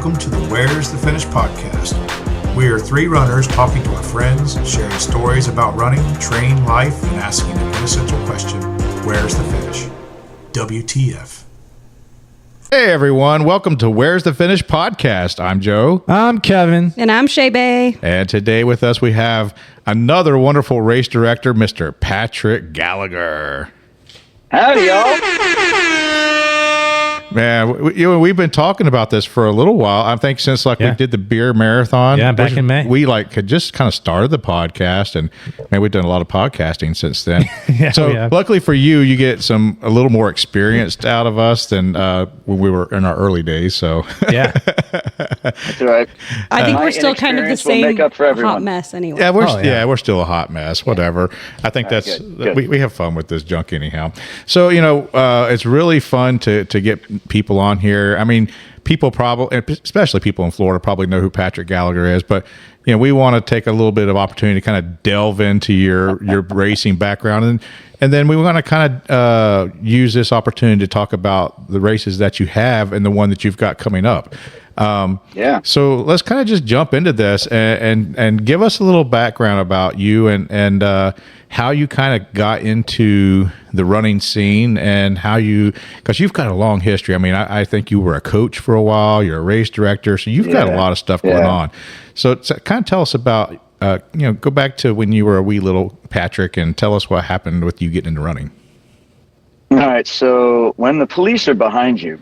welcome to the Where's the Finish podcast. We are three runners talking to our friends, sharing stories about running, training, life, and asking the quintessential question, where's the finish? WTF. Hey everyone, welcome to Where's the Finish podcast. I'm Joe. I'm Kevin. And I'm Shae. And today with us we have another wonderful race director, Mr. Patrick Gallagher. Howdy, y'all. Man, we've been talking about this for a little while. I think since we did the beer marathon. Yeah, back in May. We had just kind of started the podcast, and man, we've done a lot of podcasting since then. Luckily for you, you get a little more experienced out of us than when we were in our early days. So yeah, that's right. I think we're still kind of the same make up for everyone. hot mess anyway. Yeah, we're still a hot mess. Whatever. I think that's good. We have fun with this junk anyhow. So it's really fun to get people on here. I mean, people probably, especially people in Florida, probably know who Patrick Gallagher is, but we want to take a little bit of opportunity to kind of delve into your racing background, and then we want to kind of use this opportunity to talk about the races that you have and the one that you've got coming up. So let's kind of just jump into this and give us a little background about you and how you kind of got into the running scene and because you've got a long history. I mean, I think you were a coach for a while, you're a race director, so you've got a lot of stuff going on. So kind of tell us about, go back to when you were a wee little Patrick and tell us what happened with you getting into running. All right. So when the police are behind you,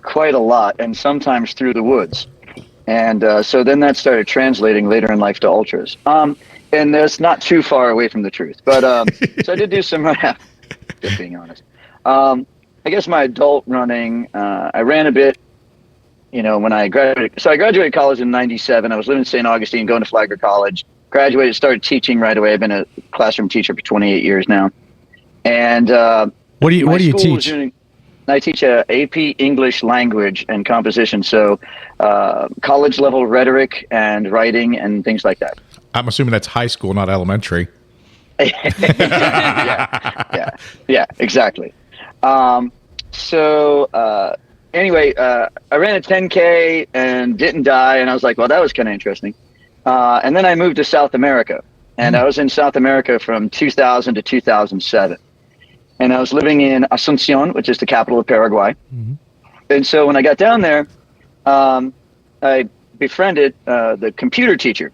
quite a lot, and sometimes through the woods. And so then that started translating later in life to ultras. And that's not too far away from the truth. But so I did do some, just being honest. I guess my adult running, I ran a bit, when I graduated. So I graduated college in 97. I was living in St. Augustine, going to Flagler College. Graduated, started teaching right away. I've been a classroom teacher for 28 years now. And what do you teach? I teach AP English language and composition, so college level rhetoric and writing and things like that. I'm assuming that's high school, not elementary. Yeah, exactly. Anyway, I ran a 10K and didn't die, and I was like, well, that was kind of interesting. And then I moved to South America, and I was in South America from 2000 to 2007. And I was living in Asunción, which is the capital of Paraguay. Mm-hmm. And so when I got down there, I befriended the computer teacher.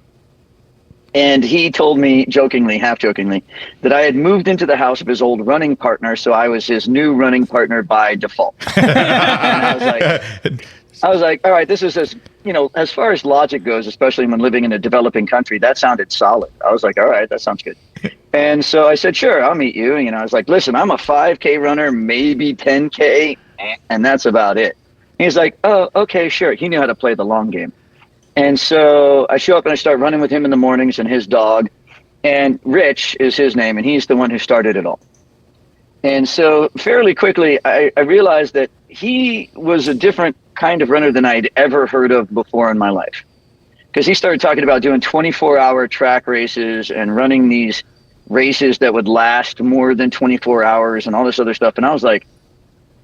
And he told me, jokingly, half jokingly, that I had moved into the house of his old running partner, so I was his new running partner by default. And I was like, all right, this is as far as logic goes, especially when living in a developing country, that sounded solid. I was like, all right, that sounds good. And so I said, sure, I'll meet you. I was like, listen, I'm a 5K runner, maybe 10K, and that's about it. And he's like, oh, okay, sure. He knew how to play the long game. And so I show up and I start running with him in the mornings and his dog. And Rich is his name, and he's the one who started it all. And so fairly quickly, I realized that he was a different kind of runner than I'd ever heard of before in my life. Because he started talking about doing 24-hour track races and running these races that would last more than 24 hours and all this other stuff. And I was like,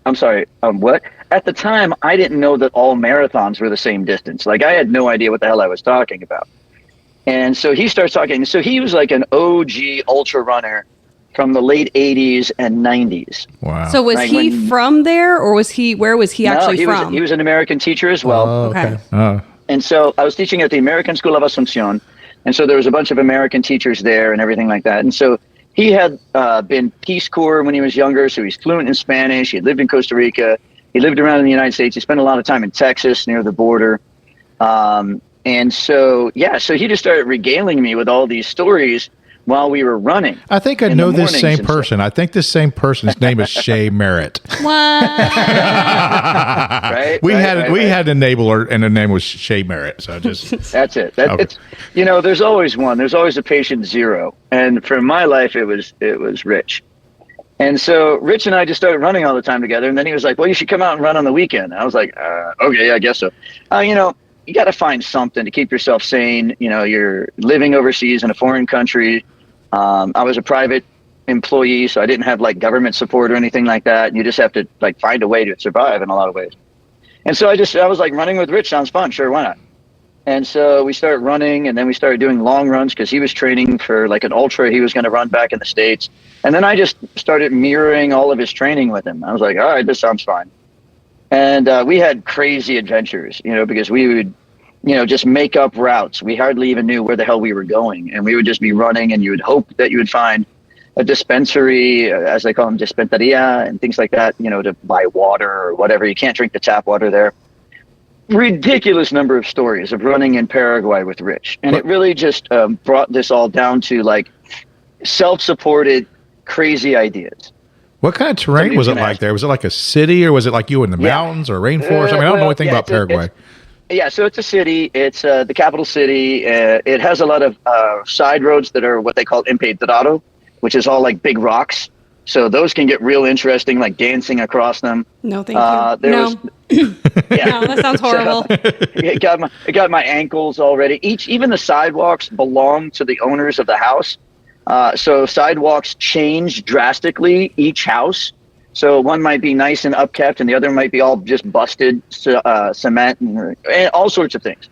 I'm sorry, what? At the time, I didn't know that all marathons were the same distance. Like, I had no idea what the hell I was talking about. And so he starts talking. So he was like an OG ultra runner from the late 80s and 90s. Wow. So was he from there, or where was he actually from? He was an American teacher as well. Oh, okay. And so I was teaching at the American School of Asunción. And so there was a bunch of American teachers there and everything like that. And so he had been Peace Corps when he was younger, so he's fluent in Spanish. He had lived in Costa Rica. He lived around in the United States. He spent a lot of time in Texas near the border. And so he just started regaling me with all these stories while we were running. I think I know this same person. I think this same person's name is Shae Merritt. What? We had an enabler, and the name was Shae Merritt. So just that's it. It's there's always one. There's always a patient zero. And for my life, it was Rich. And so Rich and I just started running all the time together. And then he was like, well, you should come out and run on the weekend. And I was like, okay, I guess so. You got to find something to keep yourself sane. You're living overseas in a foreign country. I was a private employee, so I didn't have like government support or anything like that. You just have to like find a way to survive in a lot of ways. And so I was like, running with Rich sounds fun. Sure, why not? And so we started running, and then we started doing long runs because he was training for like an ultra he was going to run back in the States. And then I just started mirroring all of his training with him. I was like, all right, this sounds fine. And we had crazy adventures, because we would, just make up routes. We hardly even knew where the hell we were going. And we would just be running, and you would hope that you would find a dispensary, as they call them, dispensaria, and things like that, to buy water or whatever. You can't drink the tap water there. Ridiculous number of stories of running in Paraguay with Rich. And it really just brought this all down to like self-supported, crazy ideas. What kind of terrain was it like there? Was it like a city, or was it like you in the mountains or rainforest? I mean, I don't know anything about Paraguay. So it's a city. It's the capital city. It has a lot of side roads that are what they call empedrado, which is all like big rocks. So those can get real interesting, like dancing across them. No, thank you. No, that sounds horrible. It got my ankles already. Even the sidewalks belong to the owners of the house. So sidewalks change drastically each house. So one might be nice and upkept, and the other might be all just busted cement and all sorts of things.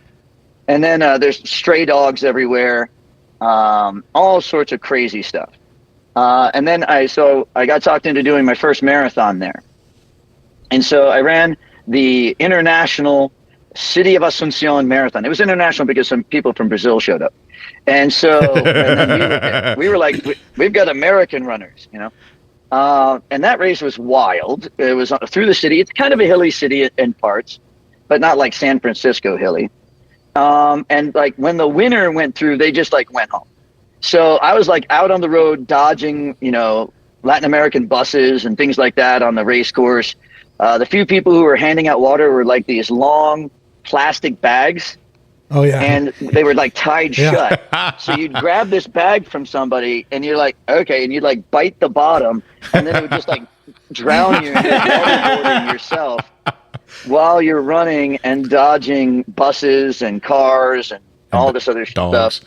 And then there's stray dogs everywhere, all sorts of crazy stuff. And then I got talked into doing my first marathon there. And so I ran the international City of Asuncion marathon. It was international because some people from Brazil showed up. And so we were like, we've got American runners, and that race was wild. It was through the city. It's kind of a hilly city in parts, but not like San Francisco hilly. And like when the winner went through, they just like went home. So I was like out on the road dodging, Latin American buses and things like that on the race course. The few people who were handing out water were like these long plastic bags. Oh, yeah. And they were like tied shut. So you'd grab this bag from somebody and you're like, okay. And you'd like bite the bottom, and then it would just like drown you in waterboarding yourself while you're running and dodging buses and cars and all this other stuff.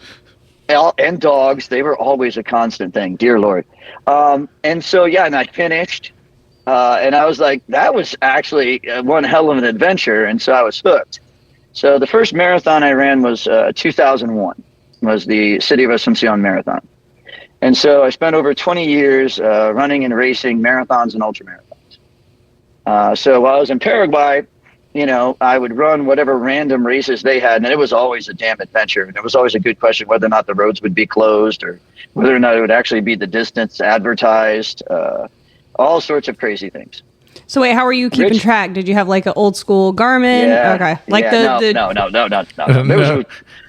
And dogs. They were always a constant thing. Dear Lord. And so, and I finished. And I was like, that was actually one hell of an adventure. And so I was hooked. So the first marathon I ran was 2001, was the City of Asuncion Marathon. And so I spent over 20 years running and racing marathons and ultramarathons. So while I was in Paraguay, I would run whatever random races they had, and it was always a damn adventure. And it was always a good question whether or not the roads would be closed or whether or not it would actually be the distance advertised, all sorts of crazy things. So wait, how were you keeping track? Did you have like an old school Garmin? Yeah, okay. No.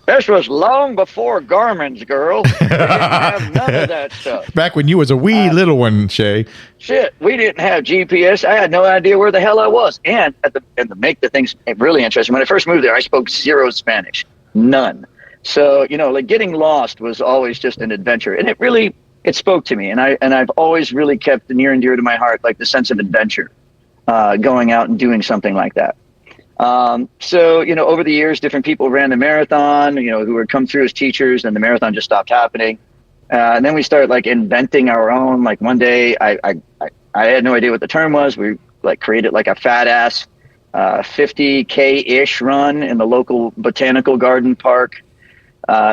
This was long before Garmin's, girl. We didn't have none of that stuff. Back when you was a wee little one, Shae. Shit, we didn't have GPS. I had no idea where the hell I was. And to make the things really interesting, when I first moved there, I spoke zero Spanish, none. So like getting lost was always just an adventure, and it spoke to me, and I've always really kept near and dear to my heart like the sense of adventure. Going out and doing something like that. So, over the years, different people ran the marathon, who would come through as teachers, and the marathon just stopped happening. And then we started like inventing our own. Like one day I had no idea what the term was. We like created like a fat ass 50K-ish run in the local botanical garden park.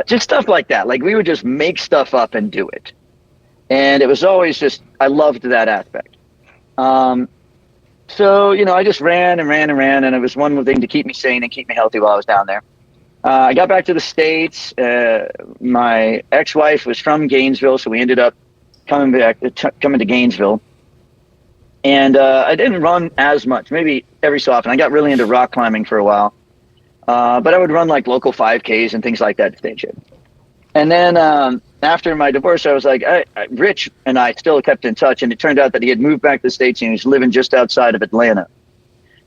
Just stuff like that. Like we would just make stuff up and do it. And it was always I loved that aspect. So, I just ran, and it was one thing to keep me sane and keep me healthy while I was down there. I got back to the States. My ex-wife was from Gainesville, so we ended up coming to Gainesville. And I didn't run as much, maybe every so often. I got really into rock climbing for a while. But I would run like local 5Ks and things like that to stay in shape. And then after my divorce, I was like, Rich and I still kept in touch, and it turned out that he had moved back to the States and he was living just outside of Atlanta.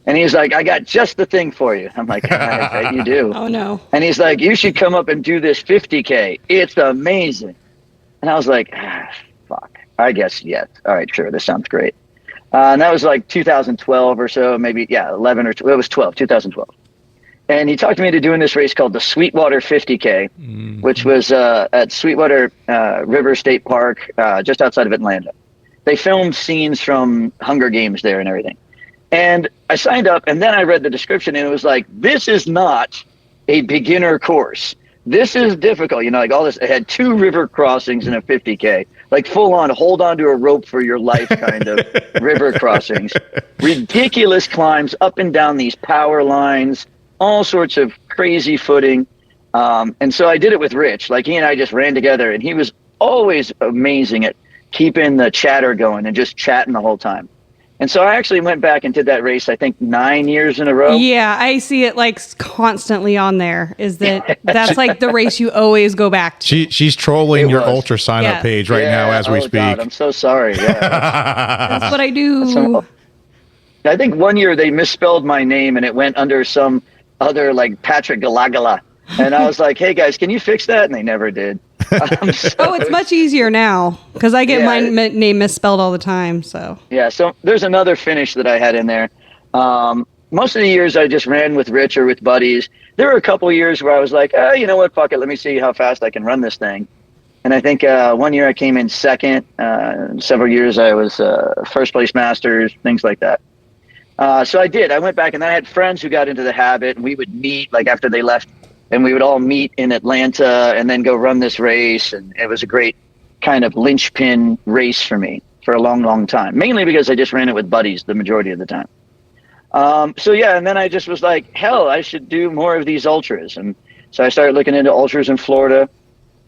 And he's like, I got just the thing for you. I'm like, I bet you do. Oh, no. And he's like, you should come up and do this 50K. It's amazing. And I was like, fuck, I guess yes. All right, sure, this sounds great. And that was like 2012 or so, maybe, 11 or 12. It was 2012. And he talked me into doing this race called the Sweetwater 50K, which was at Sweetwater River State Park, just outside of Atlanta. They filmed scenes from Hunger Games there and everything. And I signed up, and then I read the description, and it was like, this is not a beginner course. This is difficult. You know, like all this. It had 2 river crossings in a 50K, like full on hold on to a rope for your life kind of river crossings. Ridiculous climbs up and down these power lines, all sorts of crazy footing. And so I did it with Rich. Like, he and I just ran together, and he was always amazing at keeping the chatter going and just chatting the whole time. And so I actually went back and did that race, I think 9 years in a row. Yeah, I see it like constantly on there. Is that's like the race you always go back to. She's trolling your ultra sign up page right now as we speak. God, I'm so sorry. Yeah, that's what I do. I think one year they misspelled my name and it went under some other like Patrick Gallagher. And I was like, hey guys, can you fix that? And they never did. It's much easier now because I get my name misspelled all the time. So there's another finish that I had in there. Most of the years I just ran with Rich or with buddies. There were a couple of years where I was like, you know what, fuck it, let me see how fast I can run this thing. And I think one year I came in second. Several years I was first place masters, things like that. So I did. I went back, and then I had friends who got into the habit, and we would meet like after they left. And we would all meet in Atlanta and then go run this race. And it was a great kind of linchpin race for me for a long, long time, mainly because I just ran it with buddies the majority of the time. And then I just was like, hell, I should do more of these ultras. And so I started looking into ultras in Florida,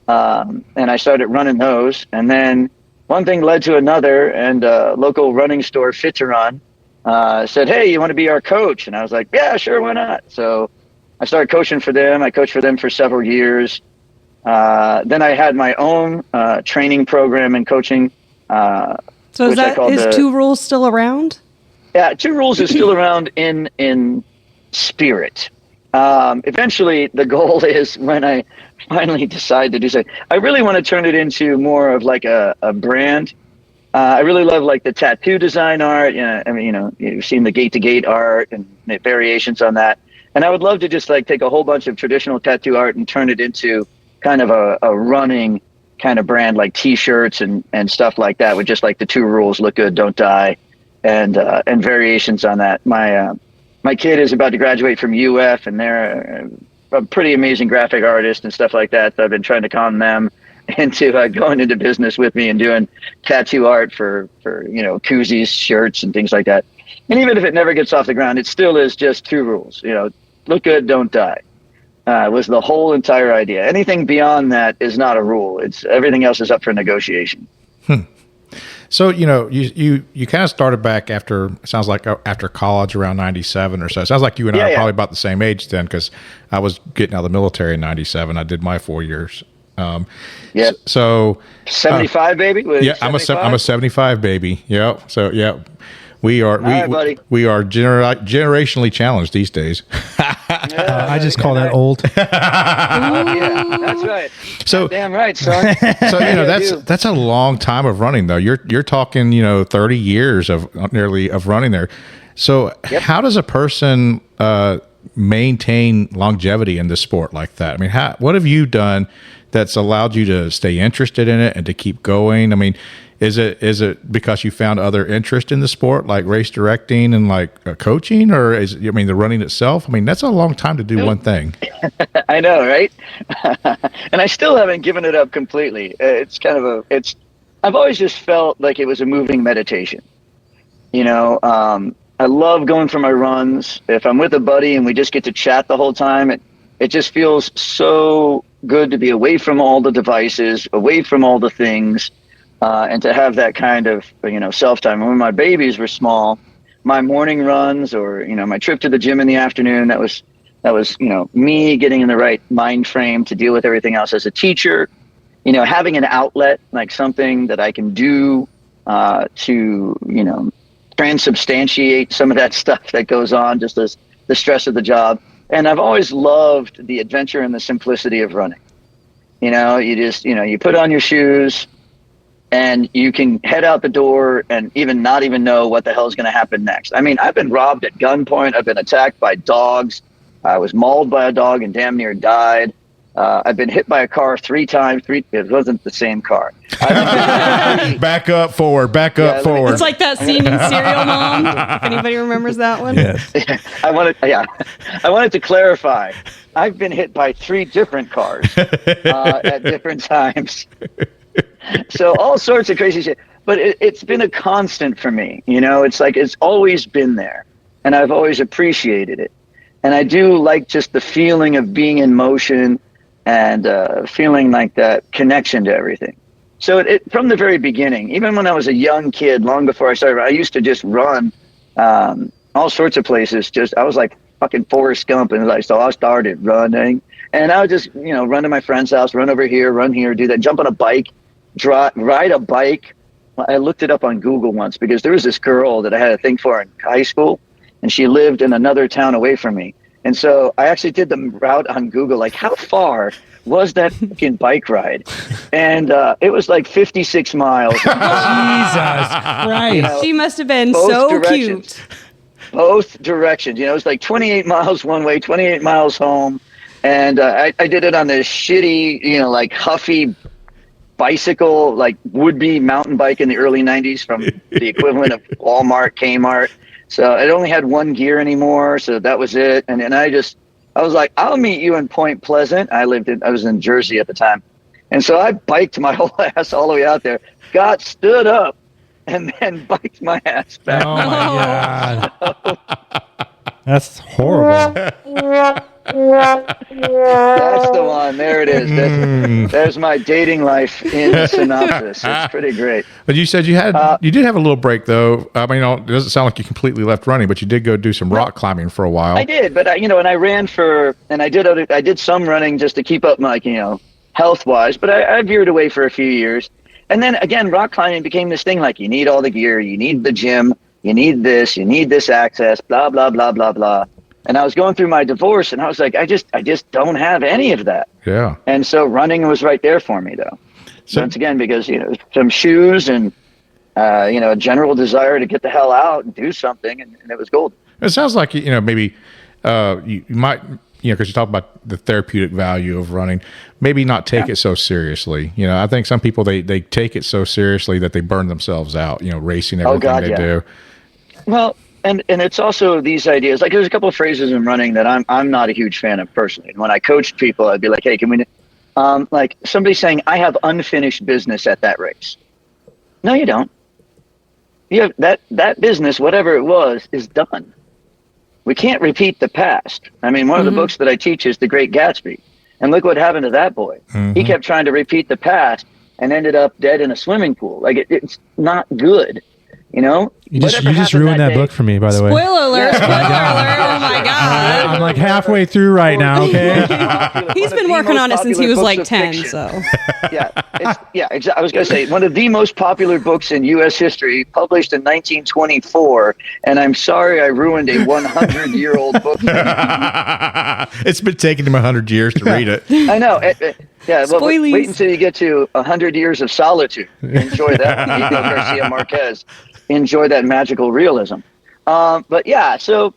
and I started running those. And then one thing led to another, and a local running store, Fit to Run, said, hey, you want to be our coach? And I was like, yeah, sure, why not? So I started coaching for them. I coached for them for several years. Then I had my own training program and coaching. So is Two Rules still around? Yeah, Two Rules is still around in spirit. Eventually, the goal is when I finally decide to do something, I really want to turn it into more of like a brand. I really love like the tattoo design art. You've seen the gate-to-gate art and the variations on that. And I would love to just like take a whole bunch of traditional tattoo art and turn it into kind of a running kind of brand, like T-shirts and stuff like that, with just like the 2 rules: look good, don't die, and variations on that. My kid is about to graduate from UF, and they're a pretty amazing graphic artist and stuff like that. So I've been trying to con them into going into business with me and doing tattoo art for koozies, shirts, and things like that. And even if it never gets off the ground, it still is just 2 rules. Look good, don't die. Was the whole entire idea. Anything beyond that is not a rule. It's everything else is up for negotiation. So, you kind of started back after college around 97 or so. It sounds like you and I are probably about the same age then, because I was getting out of the military in 97. I did my 4 years. So 75 baby. I'm a 75 baby. Yeah. So yeah. We are generationally challenged these days. I just call that old. Yeah, that's right. So damn right, son. So that's a long time of running though. You're talking 30 years of running there. So how does a person maintain longevity in the sport like that? I mean, what have you done that's allowed you to stay interested in it and to keep going? I mean, is it because you found other interest in the sport, like race directing and like coaching, or the running itself? I mean, that's a long time to do one thing. I know, right? And I still haven't given it up completely. I've always just felt like it was a moving meditation. I love going for my runs. If I'm with a buddy and we just get to chat the whole time, it just feels so good to be away from all the devices, away from all the things. And to have that kind of, self-time. And when my babies were small, my morning runs or, my trip to the gym in the afternoon, that was, me getting in the right mind frame to deal with everything else as a teacher, having an outlet, like something that I can do to, transubstantiate some of that stuff that goes on, just as the stress of the job. And I've always loved the adventure and the simplicity of running. You just, you put on your shoes, and you can head out the door and not even know what the hell is going to happen next. I mean, I've been robbed at gunpoint. I've been attacked by dogs. I was mauled by a dog and damn near died. I've been hit by a car 3 times. It wasn't the same car. Back up, forward. It's like that scene in Serial Mom. If anybody remembers that one. Yes. I wanted to clarify. I've been hit by 3 different cars at different times. So all sorts of crazy shit. But it's been a constant for me. You know, it's like it's always been there. And I've always appreciated it. And I do like just the feeling of being in motion and feeling like that connection to everything. So from the very beginning, even when I was a young kid, long before I started, I used to just run all sorts of places. I was like fucking Forrest Gump, and I started running. And I would just, run to my friend's house, run over here, run here, do that, jump on a bike, ride a bike. I looked it up on Google once because there was this girl that I had a thing for in high school, and she lived in another town away from me. And so I actually did the route on Google, like how far was that fucking bike ride? And it was like 56 miles. Jesus Christ. She must have been so cute. Both directions. It was like 28 miles one way, 28 miles home. And I did it on this shitty, like huffy bicycle, like would-be mountain bike in the early 90s from the equivalent of Walmart, Kmart. So it only had 1 gear anymore, so that was it. And then I was like, I'll meet you in Point Pleasant. I was in Jersey at the time. And so I biked my whole ass all the way out there, stood up, and then biked my ass back. Oh my God. That's horrible. That's the one. There it is. There's my dating life in a synopsis. It's pretty great. But you said you did have a little break though. I mean, it doesn't sound like you completely left running, but you did go do some rock climbing for a while. I did, but and I ran I did some running just to keep up my, health wise, but I veered away for a few years. And then again, rock climbing became this thing like you need all the gear, you need the gym, you need this access, blah, blah, blah, blah, blah. And I was going through my divorce and I was like, I just don't have any of that. Yeah. And so running was right there for me though. So, once again, because, some shoes and, a general desire to get the hell out and do something. And it was golden. It sounds like, maybe you might, because you talk about the therapeutic value of running, maybe not take it so seriously. I think some people, they take it so seriously that they burn themselves out, racing everything they do. Well, and it's also these ideas, like there's a couple of phrases in running that I'm not a huge fan of personally. And when I coached people, I'd be like, hey, can we, like somebody saying, I have unfinished business at that race. No, you don't. You have that business, whatever it was, is done. We can't repeat the past. I mean, one of the books that I teach is The Great Gatsby. And look what happened to that boy. He kept trying to repeat the past and ended up dead in a swimming pool. Like it's not good. You just ruined that book for me, by the way. Spoiler alert! Spoiler alert! Oh my God! I'm like halfway through right now. Okay. He's been working on it since he was like 10. Fiction. So. Exactly. I was going to say one of the most popular books in U.S. history, published in 1924. And I'm sorry I ruined a 100-year-old book. It's been taking him 100 years to read it. I know. Well, wait until you get to 100 Years of Solitude. Enjoy that. Garcia Marquez. Enjoy that magical realism. So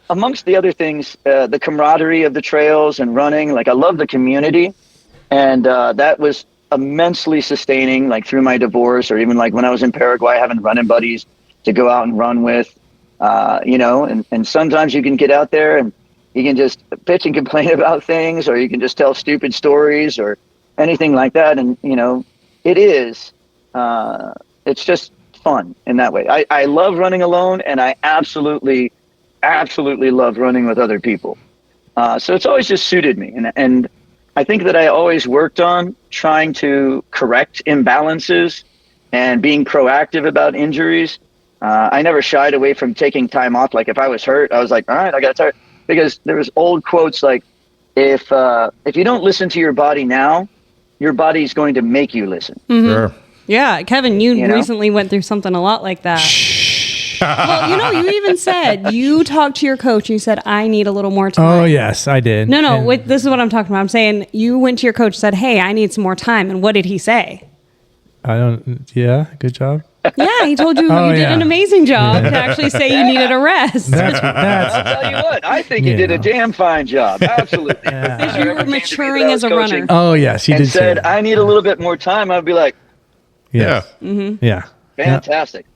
amongst the other things, the camaraderie of the trails and running, like I love the community. And that was immensely sustaining, like through my divorce or even like when I was in Paraguay, having running buddies to go out and run with, and sometimes you can get out there and you can just bitch and complain about things, or you can just tell stupid stories or anything like that. And, it's just fun in that way. I love running alone, and I absolutely love running with other people. So it's always just suited me. And I think that I always worked on trying to correct imbalances and being proactive about injuries. I never shied away from taking time off. Like if I was hurt, I was like, all right, I got to start. Because there was old quotes like, if you don't listen to your body now, your body's going to make you listen. Mm-hmm. Sure. Yeah, Kevin, you recently went through something a lot like that. Well, you even said you talked to your coach and you said, I need a little more time. Oh, yes, I did. No, this is what I'm talking about. I'm saying you went to your coach and said, hey, I need some more time. And what did he say? Yeah, good job. Yeah, he told you you did an amazing job to actually say you needed a rest. I'll tell you what, I think you did a damn fine job. Absolutely. Because you were maturing as a runner. Oh, yes, he did said, say I need a little bit more time. I'd be like, yeah. fantastic.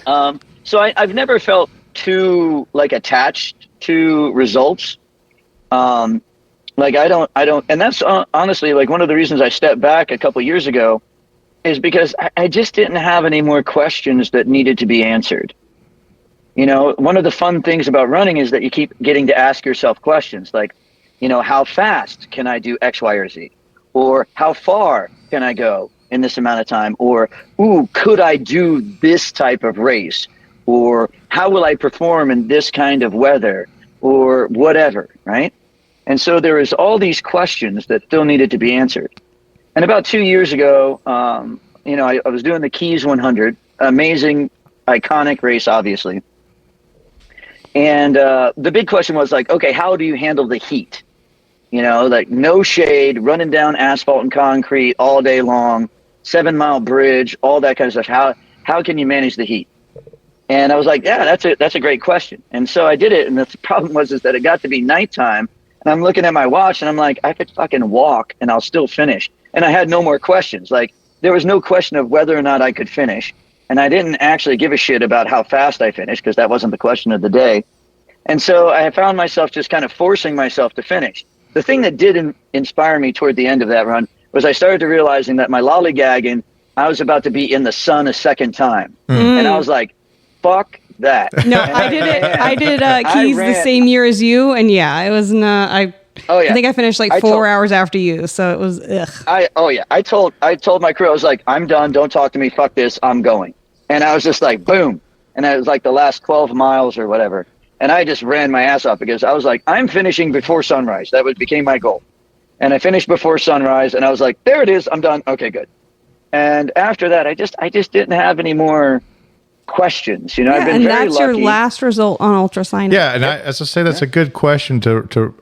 So I've never felt too attached to results. I don't, and that's honestly one of the reasons I stepped back a couple years ago is because I just didn't have any more questions that needed to be answered. One of the fun things about running is that you keep getting to ask yourself questions like, how fast can I do X, Y, or Z? Or how far can I go in this amount of time? Or, could I do this type of race? Or how will I perform in this kind of weather? Or whatever, right? And so there is all these questions that still needed to be answered. And about 2 years ago, I was doing the Keys 100, amazing, iconic race, obviously. And the big question was okay, how do you handle the heat? No shade, running down asphalt and concrete all day long, 7-mile bridge, all that kind of stuff. How can you manage the heat? And I was like, yeah, that's a great question. And so I did it. And the problem was that it got to be nighttime. And I'm looking at my watch and I'm like, I could fucking walk and I'll still finish. And I had no more questions. There was no question of whether or not I could finish. And I didn't actually give a shit about how fast I finished because that wasn't the question of the day. And so I found myself just kind of forcing myself to finish. The thing that did inspire me toward the end of that run was I started to realizing that my lollygagging, I was about to be in the sun a second time. And I was like, fuck that. No, I did it. I did Keys the same year as you, and it was not. I think I finished 4 hours after you, so it was ugh. I told my crew, I was like, I'm done. Don't talk to me. Fuck this. I'm going. And I was just like, boom. And it was the last 12 miles or whatever. And I just ran my ass off because I was like, I'm finishing before sunrise. That became my goal. And I finished before sunrise, and I was like, there it is. I'm done. Okay, good. And after that, I just didn't have any more questions. I've been very lucky. Your last result on ultrasign. Yeah, and as I say, that's a good question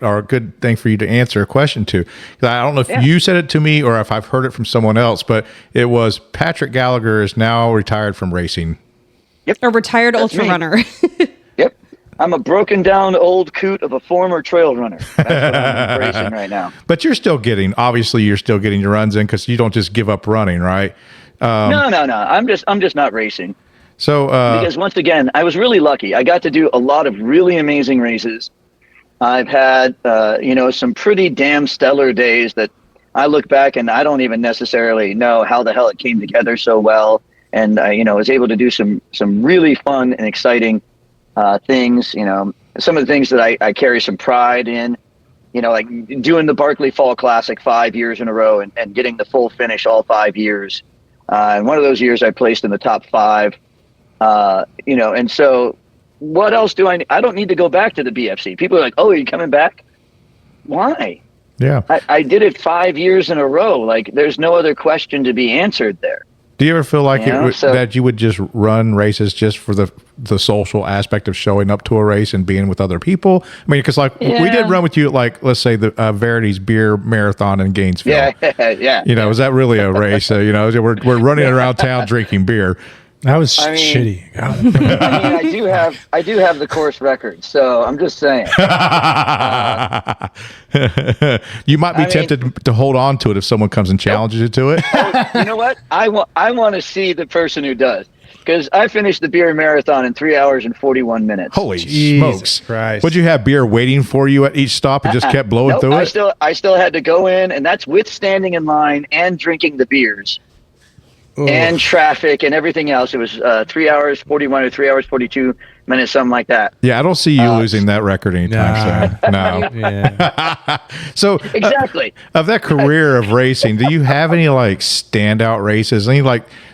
or a good thing for you to answer a question to. I don't know if you said it to me or if I've heard it from someone else, but it was Patrick Gallagher is now retired from racing. Yep, a retired ultra runner. Yep, I'm a broken down old coot of a former trail runner. That's what I'm racing right now. But you're still getting your runs in because you don't just give up running, right? No. I'm just not racing. So, because once again, I was really lucky. I got to do a lot of really amazing races. I've had, some pretty damn stellar days that I look back and I don't even necessarily know how the hell it came together so well. And I, was able to do some really fun and exciting things. Some of the things that I carry some pride in. Like doing the Barkley Fall Classic 5 years in a row and getting the full finish all 5 years. And one of those years I placed in the top 5. And so what else do I don't need to go back to the BFC. People are like, oh, are you coming back? Why? Yeah. I did it 5 years in a row. There's no other question to be answered there. Do you ever feel like that you would just run races just for the social aspect of showing up to a race and being with other people? I mean, because we did run with you at let's say the Verity's beer marathon in Gainesville. Yeah. Was that really a race? We're running around town drinking beer. That was shitty. I do have the course record, so I'm just saying. You might be tempted to hold on to it if someone comes and challenges you to it. You know what? I want to see the person who does, because I finished the beer marathon in 3 hours and 41 minutes. Holy smokes! Christ. Would you have beer waiting for you at each stop and just kept blowing through it? I still had to go in, and that's with standing in line and drinking the beers. And traffic and everything else. It was 3 hours 41 or 3 hours 42 minutes, something like that. Yeah, I don't see you losing that record anytime soon. No. Yeah. So exactly. Of that career of racing, do you have any standout races? Any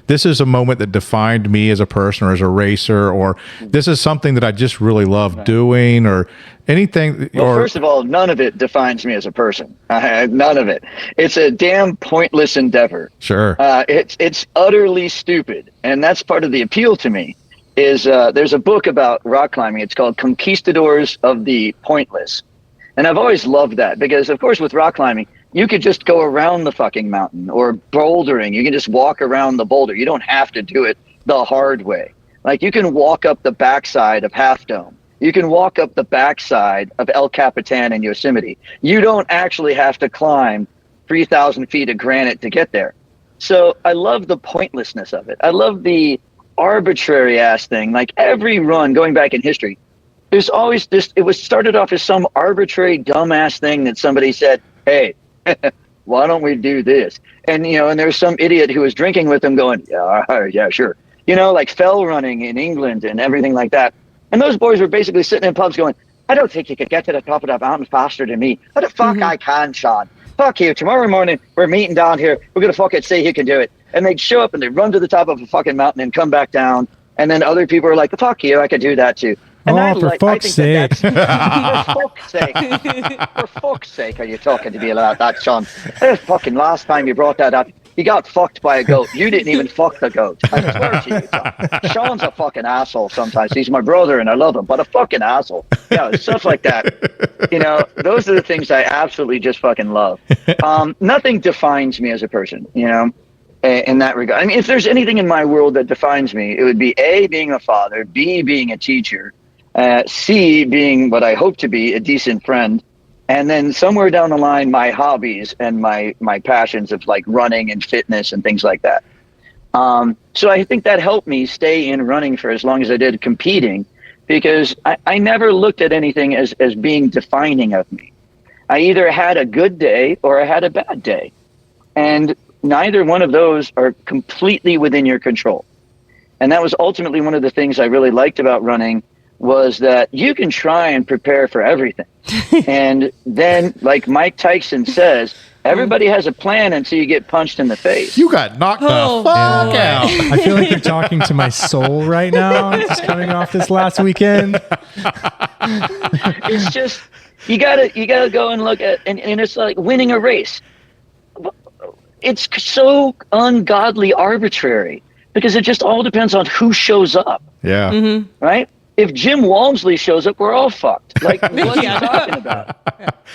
this is a moment that defined me as a person or as a racer, or this is something that I just really love doing, or anything? Well, first of all, none of it defines me as a person. None of it. It's a damn pointless endeavor. Sure. It's utterly stupid, and that's part of the appeal to me. Is there's a book about rock climbing. It's called Conquistadors of the Pointless, and I've always loved that because, of course, with rock climbing, you could just go around the fucking mountain, or bouldering. You can just walk around the boulder. You don't have to do it the hard way. Like, you can walk up the backside of Half Dome. You can walk up the backside of El Capitan in Yosemite. You don't actually have to climb 3,000 feet of granite to get there. So I love the pointlessness of it. I love the arbitrary ass thing. Like, every run going back in history, there's always this, it was started off as some arbitrary dumbass thing that somebody said, hey, why don't we do this? And, you know, and there's some idiot who was drinking with them going, yeah, sure. You know, like fell running in England and everything like that. And those boys were basically sitting in pubs going, I don't think you could get to the top of that mountain faster than me. How the fuck I can, Sean? Fuck you. Tomorrow morning, we're meeting down here. We're going to fucking say he can do it. And they'd show up and they'd run to the top of a fucking mountain and come back down. And then other people are like, fuck you, I could do that too. And for fuck's sake. For fuck's sake. For fuck's sake, are you talking to me about that, Sean? Fucking last time you brought that up, you got fucked by a goat. You didn't even fuck the goat. I swear to you, Sean. Sean's a fucking asshole sometimes. He's my brother and I love him, but a fucking asshole. Yeah, stuff like that. You know, those are the things I absolutely just fucking love. Nothing defines me as a person, you know, in that regard. I mean, if there's anything in my world that defines me, it would be A, being a father, B, being a teacher, C, being what I hope to be, a decent friend, and then somewhere down the line, my hobbies and my passions of like running and fitness and things like that. So I think that helped me stay in running for as long as I did, competing, because I never looked at anything as being defining of me. I either had a good day or I had a bad day. And neither one of those are completely within your control. And that was ultimately one of the things I really liked about running, was that you can try and prepare for everything. And then, like Mike Tyson says, everybody has a plan until you get punched in the face. You got knocked the fuck out. I feel like you're talking to my soul right now. Just coming off this last weekend. It's just, you gotta go and look at, and it's like winning a race. It's so ungodly arbitrary, because it just all depends on who shows up. Yeah. Mm-hmm. Right? If Jim Walmsley shows up, we're all fucked. Like, what are you talking about?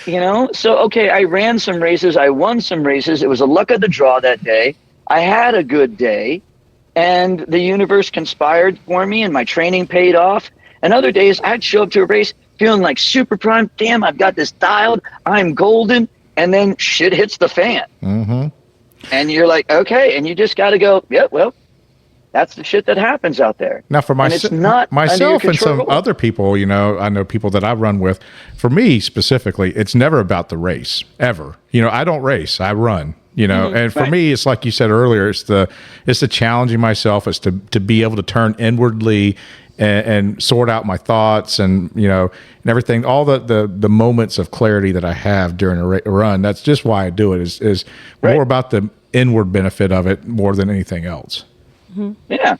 You know? So, okay, I ran some races. I won some races. It was a luck of the draw that day. I had a good day, and the universe conspired for me, and my training paid off. And other days, I'd show up to a race feeling like super prime. Damn, I've got this dialed. I'm golden. And then shit hits the fan. Mm-hmm. And you're like, okay. And you just got to go, yeah, well, that's the shit that happens out there. Now, for myself and some other people, you know, I know people that I run with. For me specifically, it's never about the race, ever. You know, I don't race, I run. You know, and for me, it's like you said earlier, it's the challenging myself, it's to be able to turn inwardly and sort out my thoughts, and you know, and everything, all the moments of clarity that I have during a run. That's just why I do it. Is more about the inward benefit of it more than anything else. Mm-hmm. Yeah.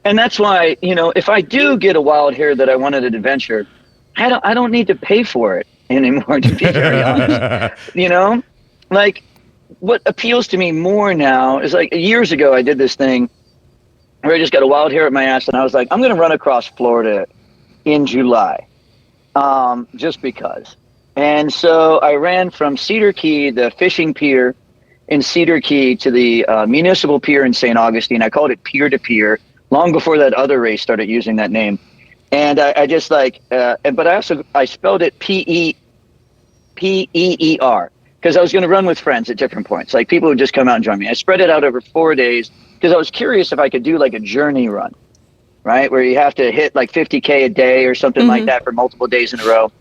And that's why, you know, if I do get a wild hair that I wanted an adventure, I don't need to pay for it anymore, to be very honest. You know, like, what appeals to me more now is, like, years ago I did this thing where I just got a wild hair at my ass, and I was like, I'm going to run across Florida in July, just because. And so I ran from Cedar Key, the fishing pier in Cedar Key, to the municipal pier in St. Augustine. I called it Pier to Pier long before that other race started using that name. And I just like, but I spelled it Peer, because I was going to run with friends at different points. Like, people would just come out and join me. I spread it out over 4 days because I was curious if I could do like a journey run, right? Where you have to hit like 50K a day or something like that for multiple days in a row.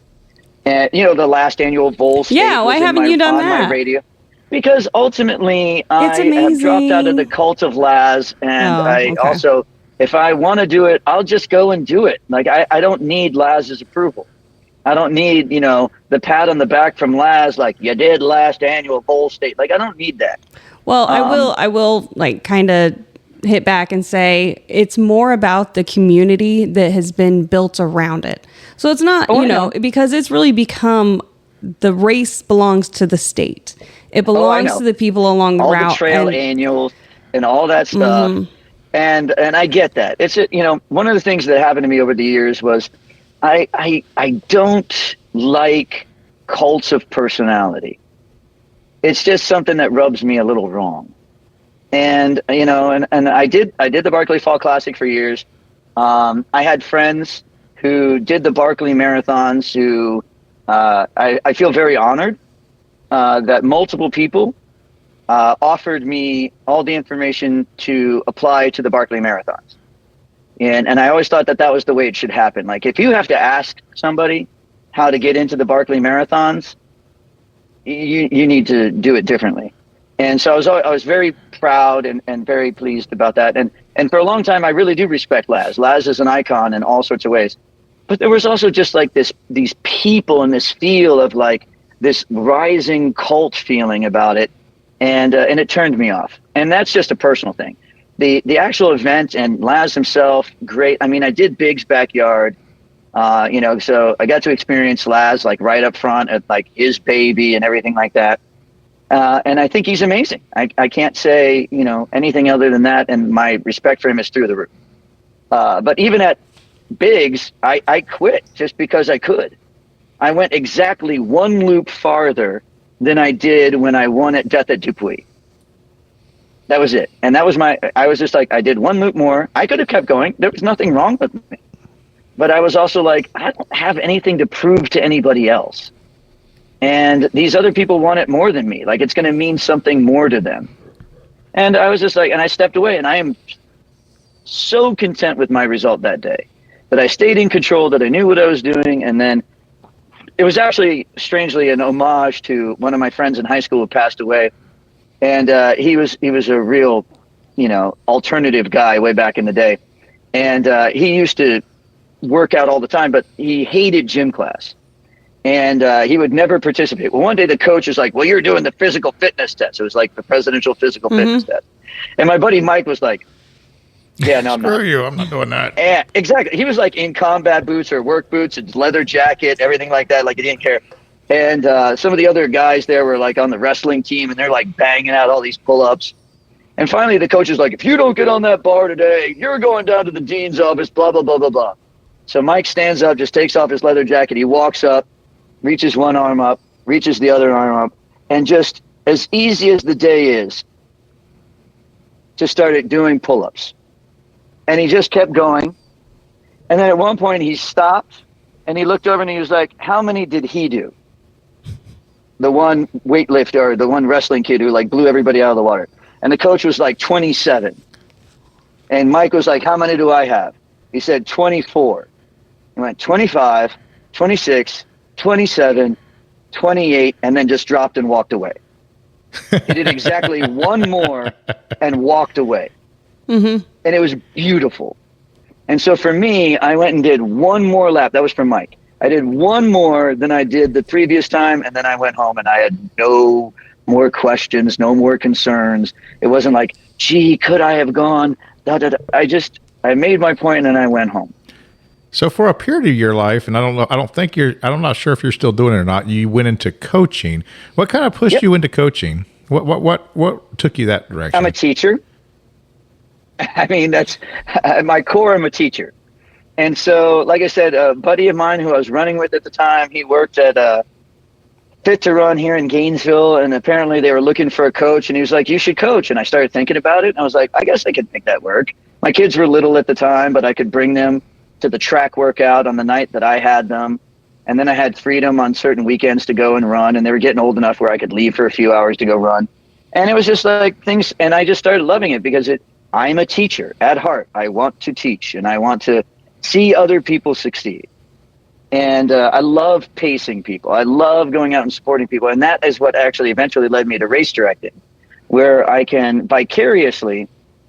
And, you know, the last annual Vol State why haven't you done that? My radio. Because ultimately, I have dropped out of the cult of Laz, and also, if I want to do it, I'll just go and do it. Like, I don't need Laz's approval. I don't need, you know, the pat on the back from Laz, like, you did last annual Vol State. Like, I don't need that. Well, I will like kind of hit back and say it's more about the community that has been built around it. So it's not, because it's really become, the race belongs to the state. It belongs to the people along the route. All the trail annuals and all that stuff. Mm-hmm. And I get that. It's, you know, one of the things that happened to me over the years was I don't like cults of personality. it's just something that rubs me a little wrong. And, you know, and I did the Barkley Fall Classic for years. I had friends who did the Barkley marathons who, I feel very honored, that multiple people, offered me all the information to apply to the Barkley marathons. And I always thought that was the way it should happen. Like, if you have to ask somebody how to get into the Barkley marathons, you need to do it differently. And so I was very proud and very pleased about that. And for a long time, I really do respect Laz. Laz is an icon in all sorts of ways. But there was also just like these people and this feel of like this rising cult feeling about it. And it turned me off. And that's just a personal thing. The actual event and Laz himself, great. I mean, I did Big's backyard, you know, so I got to experience Laz like right up front at like his baby and everything like that. And I think he's amazing. I can't say, you know, anything other than that. And my respect for him is through the roof. But even at Big's, I quit just because I could. I went exactly one loop farther than I did when I won at Death at Dupuis. That was it. And that was I was just like, I did one loop more. I could have kept going. There was nothing wrong with me. But I was also like, I don't have anything to prove to anybody else. And these other people want it more than me. Like, it's going to mean something more to them. And I was just like, and I stepped away, and I am so content with my result that day, that I stayed in control, that I knew what I was doing. And then it was actually, strangely, an homage to one of my friends in high school who passed away. And he was a real, you know, alternative guy way back in the day. And he used to work out all the time, but he hated gym class. And he would never participate. Well, one day the coach was like, well, you're doing the physical fitness test. It was like the presidential physical fitness test. And my buddy Mike was like, yeah, no, I'm not. Screw you, I'm not doing that. And exactly. He was like in combat boots or work boots and leather jacket, everything like that. Like, he didn't care. And some of the other guys there were like on the wrestling team, and they're like banging out all these pull-ups. And finally the coach is like, if you don't get on that bar today, you're going down to the dean's office, blah, blah, blah, blah, blah. So Mike stands up, just takes off his leather jacket. He walks up, reaches one arm up, reaches the other arm up, and just as easy as the day is, just started doing pull-ups. And he just kept going. And then at one point he stopped, and he looked over and he was like, how many did he do? The one weightlifter, or the one wrestling kid who like blew everybody out of the water. And the coach was like 27. And Mike was like, how many do I have? He said 24. He went 25, 26, 27, 28, and then just dropped and walked away. He did exactly one more and walked away. And it was beautiful. And so for me, I went and did one more lap. That was for Mike. I did one more than I did the previous time, and then I went home and I had no more questions, no more concerns. It wasn't like, gee, could I have gone? I made my point and then I went home. So for a period of your life, and I'm not sure if you're still doing it or not, you went into coaching. What kind of pushed you into coaching? What took you that direction? I'm a teacher. I mean, that's at my core, I'm a teacher. And so, like I said, a buddy of mine who I was running with at the time, he worked at Fit to Run here in Gainesville, and apparently they were looking for a coach, and he was like, you should coach. And I started thinking about it, and I was like, I guess I could make that work. My kids were little at the time, but I could bring them to the track workout on the night that I had them. And then I had freedom on certain weekends to go and run, and they were getting old enough where I could leave for a few hours to go run. And it was just like things, and I just started loving it because I'm a teacher at heart. I want to teach, and I want to see other people succeed. And I love pacing people. I love going out and supporting people. And that is what actually eventually led me to race directing, where I can vicariously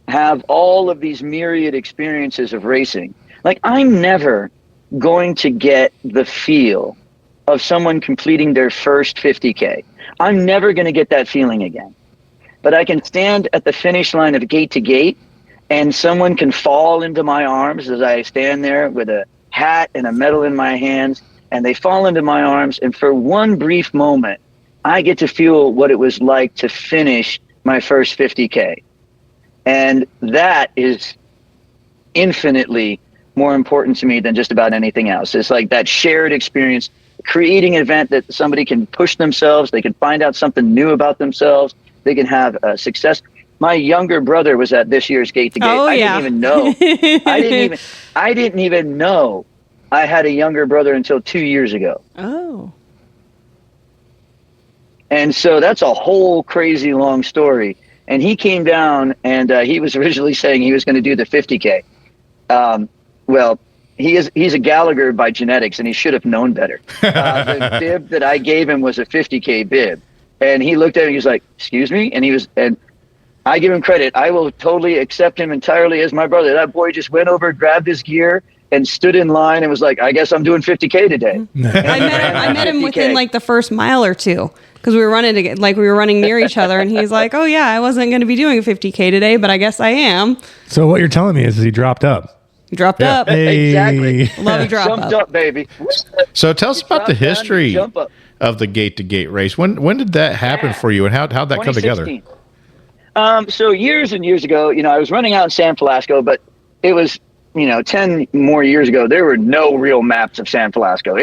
have all of these myriad experiences of racing. Like, I'm never going to get the feel of someone completing their first 50K. I'm never going to get that feeling again. But I can stand at the finish line of gate to gate, and someone can fall into my arms as I stand there with a hat and a medal in my hands, and they fall into my arms, and for one brief moment, I get to feel what it was like to finish my first 50K. And that is infinitely more important to me than just about anything else. It's like that shared experience, creating an event that somebody can push themselves, they can find out something new about themselves, they can have success. My younger brother was at this year's Gate to Gate. I didn't even know. I didn't even know I had a younger brother until 2 years ago. Oh. And so that's a whole crazy long story. And he came down, and he was originally saying he was going to do the 50K. Well, he's a Gallagher by genetics, and he should have known better. The bib that I gave him was a 50K bib. And he looked at it, he was like, excuse me? And I give him credit. I will totally accept him entirely as my brother. That boy just went over, grabbed his gear, and stood in line and was like, I guess I'm doing 50K today. I met him within like the first mile or two, because we were running near each other, and he's like, oh yeah, I wasn't going to be doing a 50K today, but I guess I am. So what you're telling me is he dropped up. He dropped up. Hey. Exactly. Love you drop Jumped up, baby. So tell us about the history Jump up. of the Gate to Gate race. When did that happen for you, and how'd that come together? 2016. So years and years ago, I was running out in San Felasco, but it was, 10 more years ago, there were no real maps of San Felasco.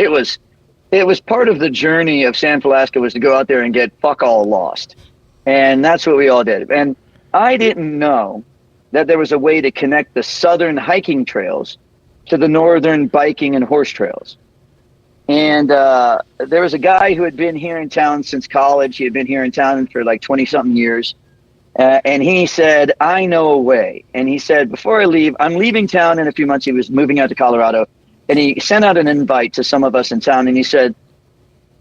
It was part of the journey of San Felasco was to go out there and get fuck all lost. And that's what we all did. And I didn't know that there was a way to connect the southern hiking trails to the northern biking and horse trails. And there was a guy who had been here in town since college. He had been here in town for like 20-something years. And he said, I know a way. And he said, before I leave, I'm leaving town in a few months. He was moving out to Colorado. And he sent out an invite to some of us in town. And he said,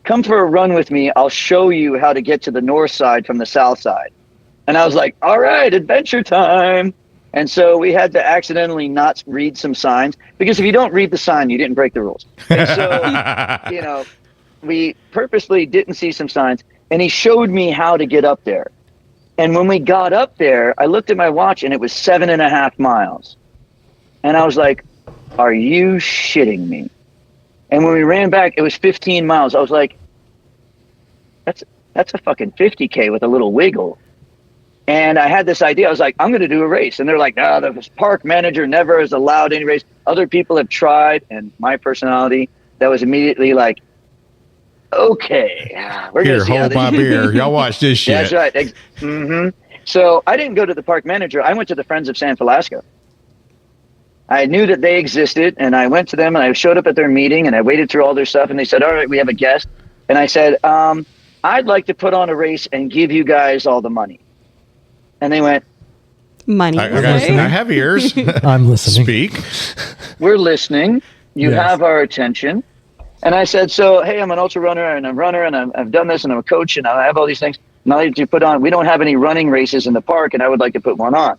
come for a run with me. I'll show you how to get to the north side from the south side. And I was like, all right, adventure time. And so we had to accidentally not read some signs, because if you don't read the sign, you didn't break the rules. And so, we purposely didn't see some signs, and he showed me how to get up there. And when we got up there, I looked at my watch, and it was 7.5 miles. And I was like, are you shitting me? And when we ran back, it was 15 miles. I was like, that's a fucking 50K with a little wiggle. And I had this idea. I was like, I'm going to do a race. And they're like, no, the park manager never has allowed any race. Other people have tried. And my personality, that was immediately like, okay, we're going to see hold my beer. Y'all watch this shit. That's right. Mm-hmm. So I didn't go to the park manager. I went to the Friends of San Felasco. I knew that they existed, and I went to them, and I showed up at their meeting, and I waited through all their stuff, and they said, all right, we have a guest. And I said, I'd like to put on a race and give you guys all the money. And they went, money. I have ears. I'm listening. Speak. We're listening. You Yes. have our attention. And I said, so, hey, I'm an ultra runner, and I'm a runner, and I've done this, and I'm a coach, and I have all these things. And I'd like to put on, we don't have any running races in the park, and I would like to put one on.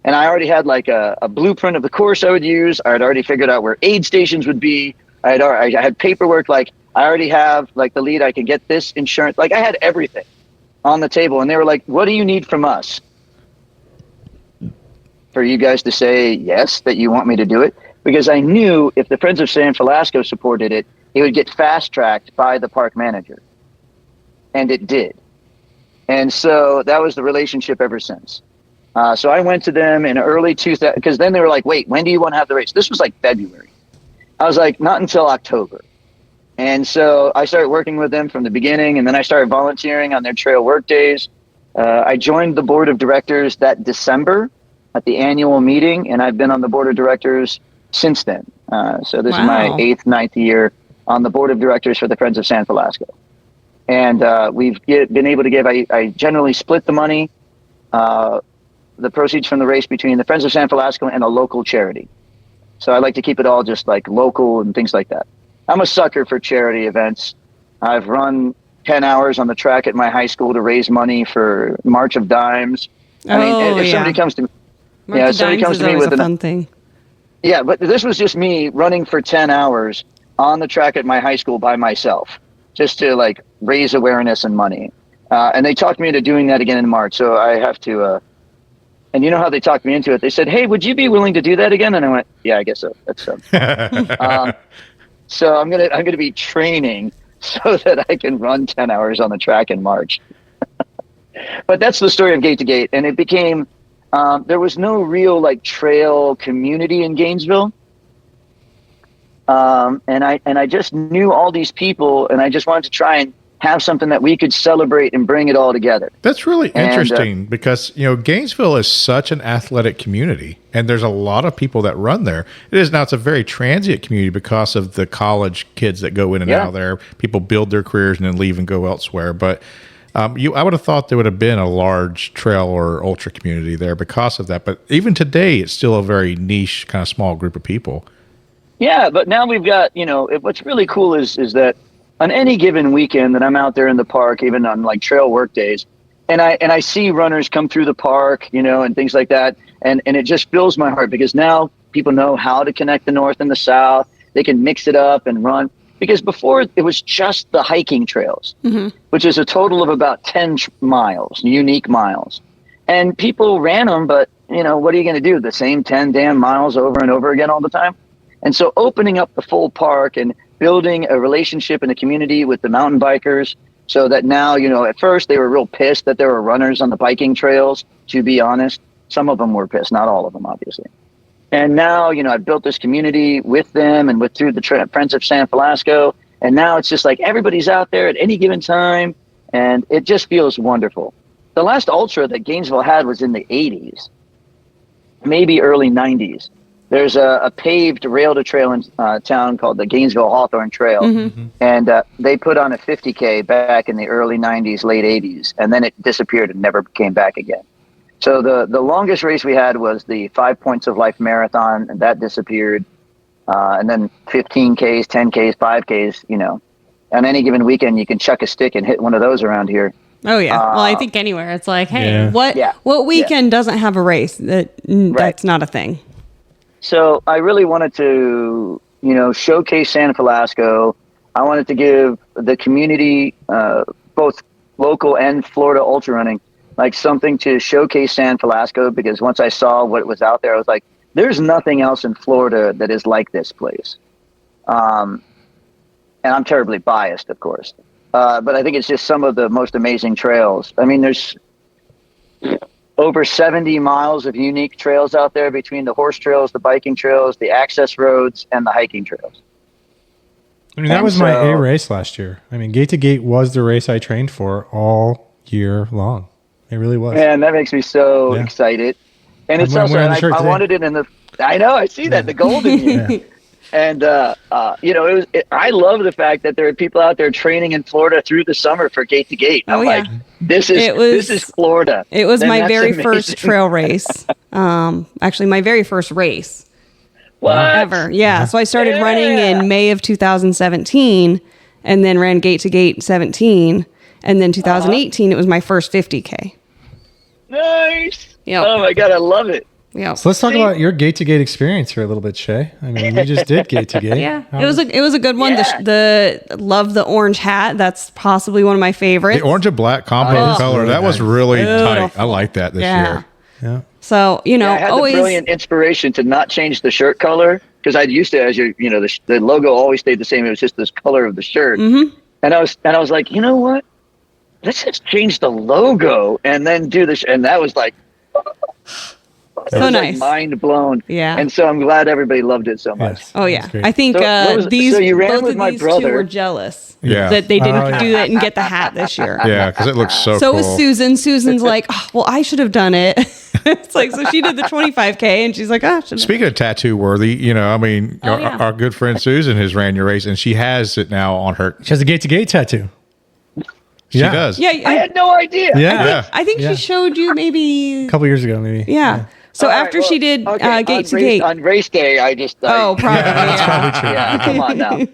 And I already had like a blueprint of the course I would use. I had already figured out where aid stations would be. I had paperwork. Like I already have like the lead. I can get this insurance. Like I had everything on the table. And they were like, what do you need from us? For you guys to say yes, that you want me to do it? Because I knew if the Friends of San Felasco supported it, it would get fast-tracked by the park manager. And it did. And so that was the relationship ever since. So I went to them in early 2000, because then they were like, wait, when do you want to have the race? This was like February. I was like, not until October. And so I started working with them from the beginning, and then I started volunteering on their trail work days. I joined the board of directors that December at the annual meeting, and I've been on the board of directors since then. So this is my 8th, 9th year on the board of directors for the Friends of San Felasco. And we've been able to give, I generally split the money, the proceeds from the race between the Friends of San Felasco and a local charity. So I like to keep it all just like local and things like that. I'm a sucker for charity events. I've run 10 hours on the track at my high school to raise money for March of Dimes. I mean, if somebody comes to me, somebody comes to me with a fun thing. Yeah, but this was just me running for 10 hours on the track at my high school by myself, just to like raise awareness and money. And they talked me into doing that again in March. So I have to, and you know how they talked me into it? They said, hey, would you be willing to do that again? And I went, yeah, I guess so. That's so. So I'm gonna be training so that I can run 10 hours on the track in March. But that's the story of Gate to Gate. And it became, there was no real like trail community in Gainesville. And I just knew all these people, and I just wanted to try and have something that we could celebrate and bring it all together. That's really interesting because, Gainesville is such an athletic community, and there's a lot of people that run there. It's a very transient community because of the college kids that go in and out of there. People build their careers and then leave and go elsewhere. But I would have thought there would have been a large trail or ultra community there because of that. But even today, it's still a very niche, kind of small group of people. Yeah, but now we've got, what's really cool is that on any given weekend that I'm out there in the park, even on like trail work days, and I see runners come through the park, and things like that. And it just fills my heart because now people know how to connect the north and the south. They can mix it up and run. Because before it was just the hiking trails, which is a total of about 10 miles, unique miles. And people ran them, but, what are you going to do? The same 10 damn miles over and over again all the time? And so opening up the full park and building a relationship and a community with the mountain bikers so that now, at first they were real pissed that there were runners on the biking trails, to be honest. Some of them were pissed, not all of them, obviously. And now, I've built this community with them and through the Friends of San Felasco. And now it's just like everybody's out there at any given time. And it just feels wonderful. The last ultra that Gainesville had was in the 80s, maybe early 90s. There's a paved rail-to-trail in town called the Gainesville Hawthorne Trail. And they put on a 50K back in the early 90s, late 80s. And then it disappeared and never came back again. So the longest race we had was the 5 Points of Life Marathon, and that disappeared. And then 15Ks, 10Ks, 5Ks, on any given weekend, you can chuck a stick and hit one of those around here. Oh, yeah. Well, I think anywhere. It's like, hey, what weekend doesn't have a race? That's not a thing. So I really wanted to, showcase San Felasco. I wanted to give the community, both local and Florida ultra running, like something to showcase San Felasco, because once I saw what was out there, I was like, there's nothing else in Florida that is like this place. And I'm terribly biased, of course. But I think it's just some of the most amazing trails. I mean, there's over 70 miles of unique trails out there between the horse trails, the biking trails, the access roads, and the hiking trails. I mean, that was my A race last year. I mean, Gate to Gate was the race I trained for all year long. It really was. Man, that makes me so excited. And it's also, I wanted it in the, I know, I see that, the golden year. And, I love the fact that there are people out there training in Florida through the summer for Gate to Gate. I'm like, this is Florida. It was my very first trail race. Actually, my very first race. What? Ever. Yeah. So I started running in May of 2017 and then ran Gate to Gate 17. And then 2018, it was my first 50K. Nice. Yep. Oh, my God. I love it. Yeah. So let's talk about your Gate to Gate experience here a little bit, Shae. I mean, you just did Gate to Gate. Yeah, it was a good one. Yeah. The love the orange hat. That's possibly one of my favorites. The orange and black combo color. That was really tight. I like that this year. Yeah. So I had the brilliant inspiration to not change the shirt color, because I used to, as the logo always stayed the same. It was just this color of the shirt. And I was like, you know what? Let's just change the logo and then do this. And that was like. So nice. Mind blown. Yeah. And so I'm glad everybody loved it so much. Yes, oh, yeah. I think so you ran both with of my these brother. two were jealous that they didn't do that and get the hat this year. Yeah, because it looks so cool. So was Susan. Susan's like, oh, well, I should have done it. It's like, so she did the 25K and she's like, Speaking of tattoo worthy, our good friend Susan has ran your race and she has it now on her. She has a Gate to Gate tattaoo. She does. Yeah, I had no idea. Yeah. I think she showed you maybe a couple years ago, maybe. Yeah. So after she did Gate to Gate. On race day, I just... probably. That's probably true. Yeah, come on now.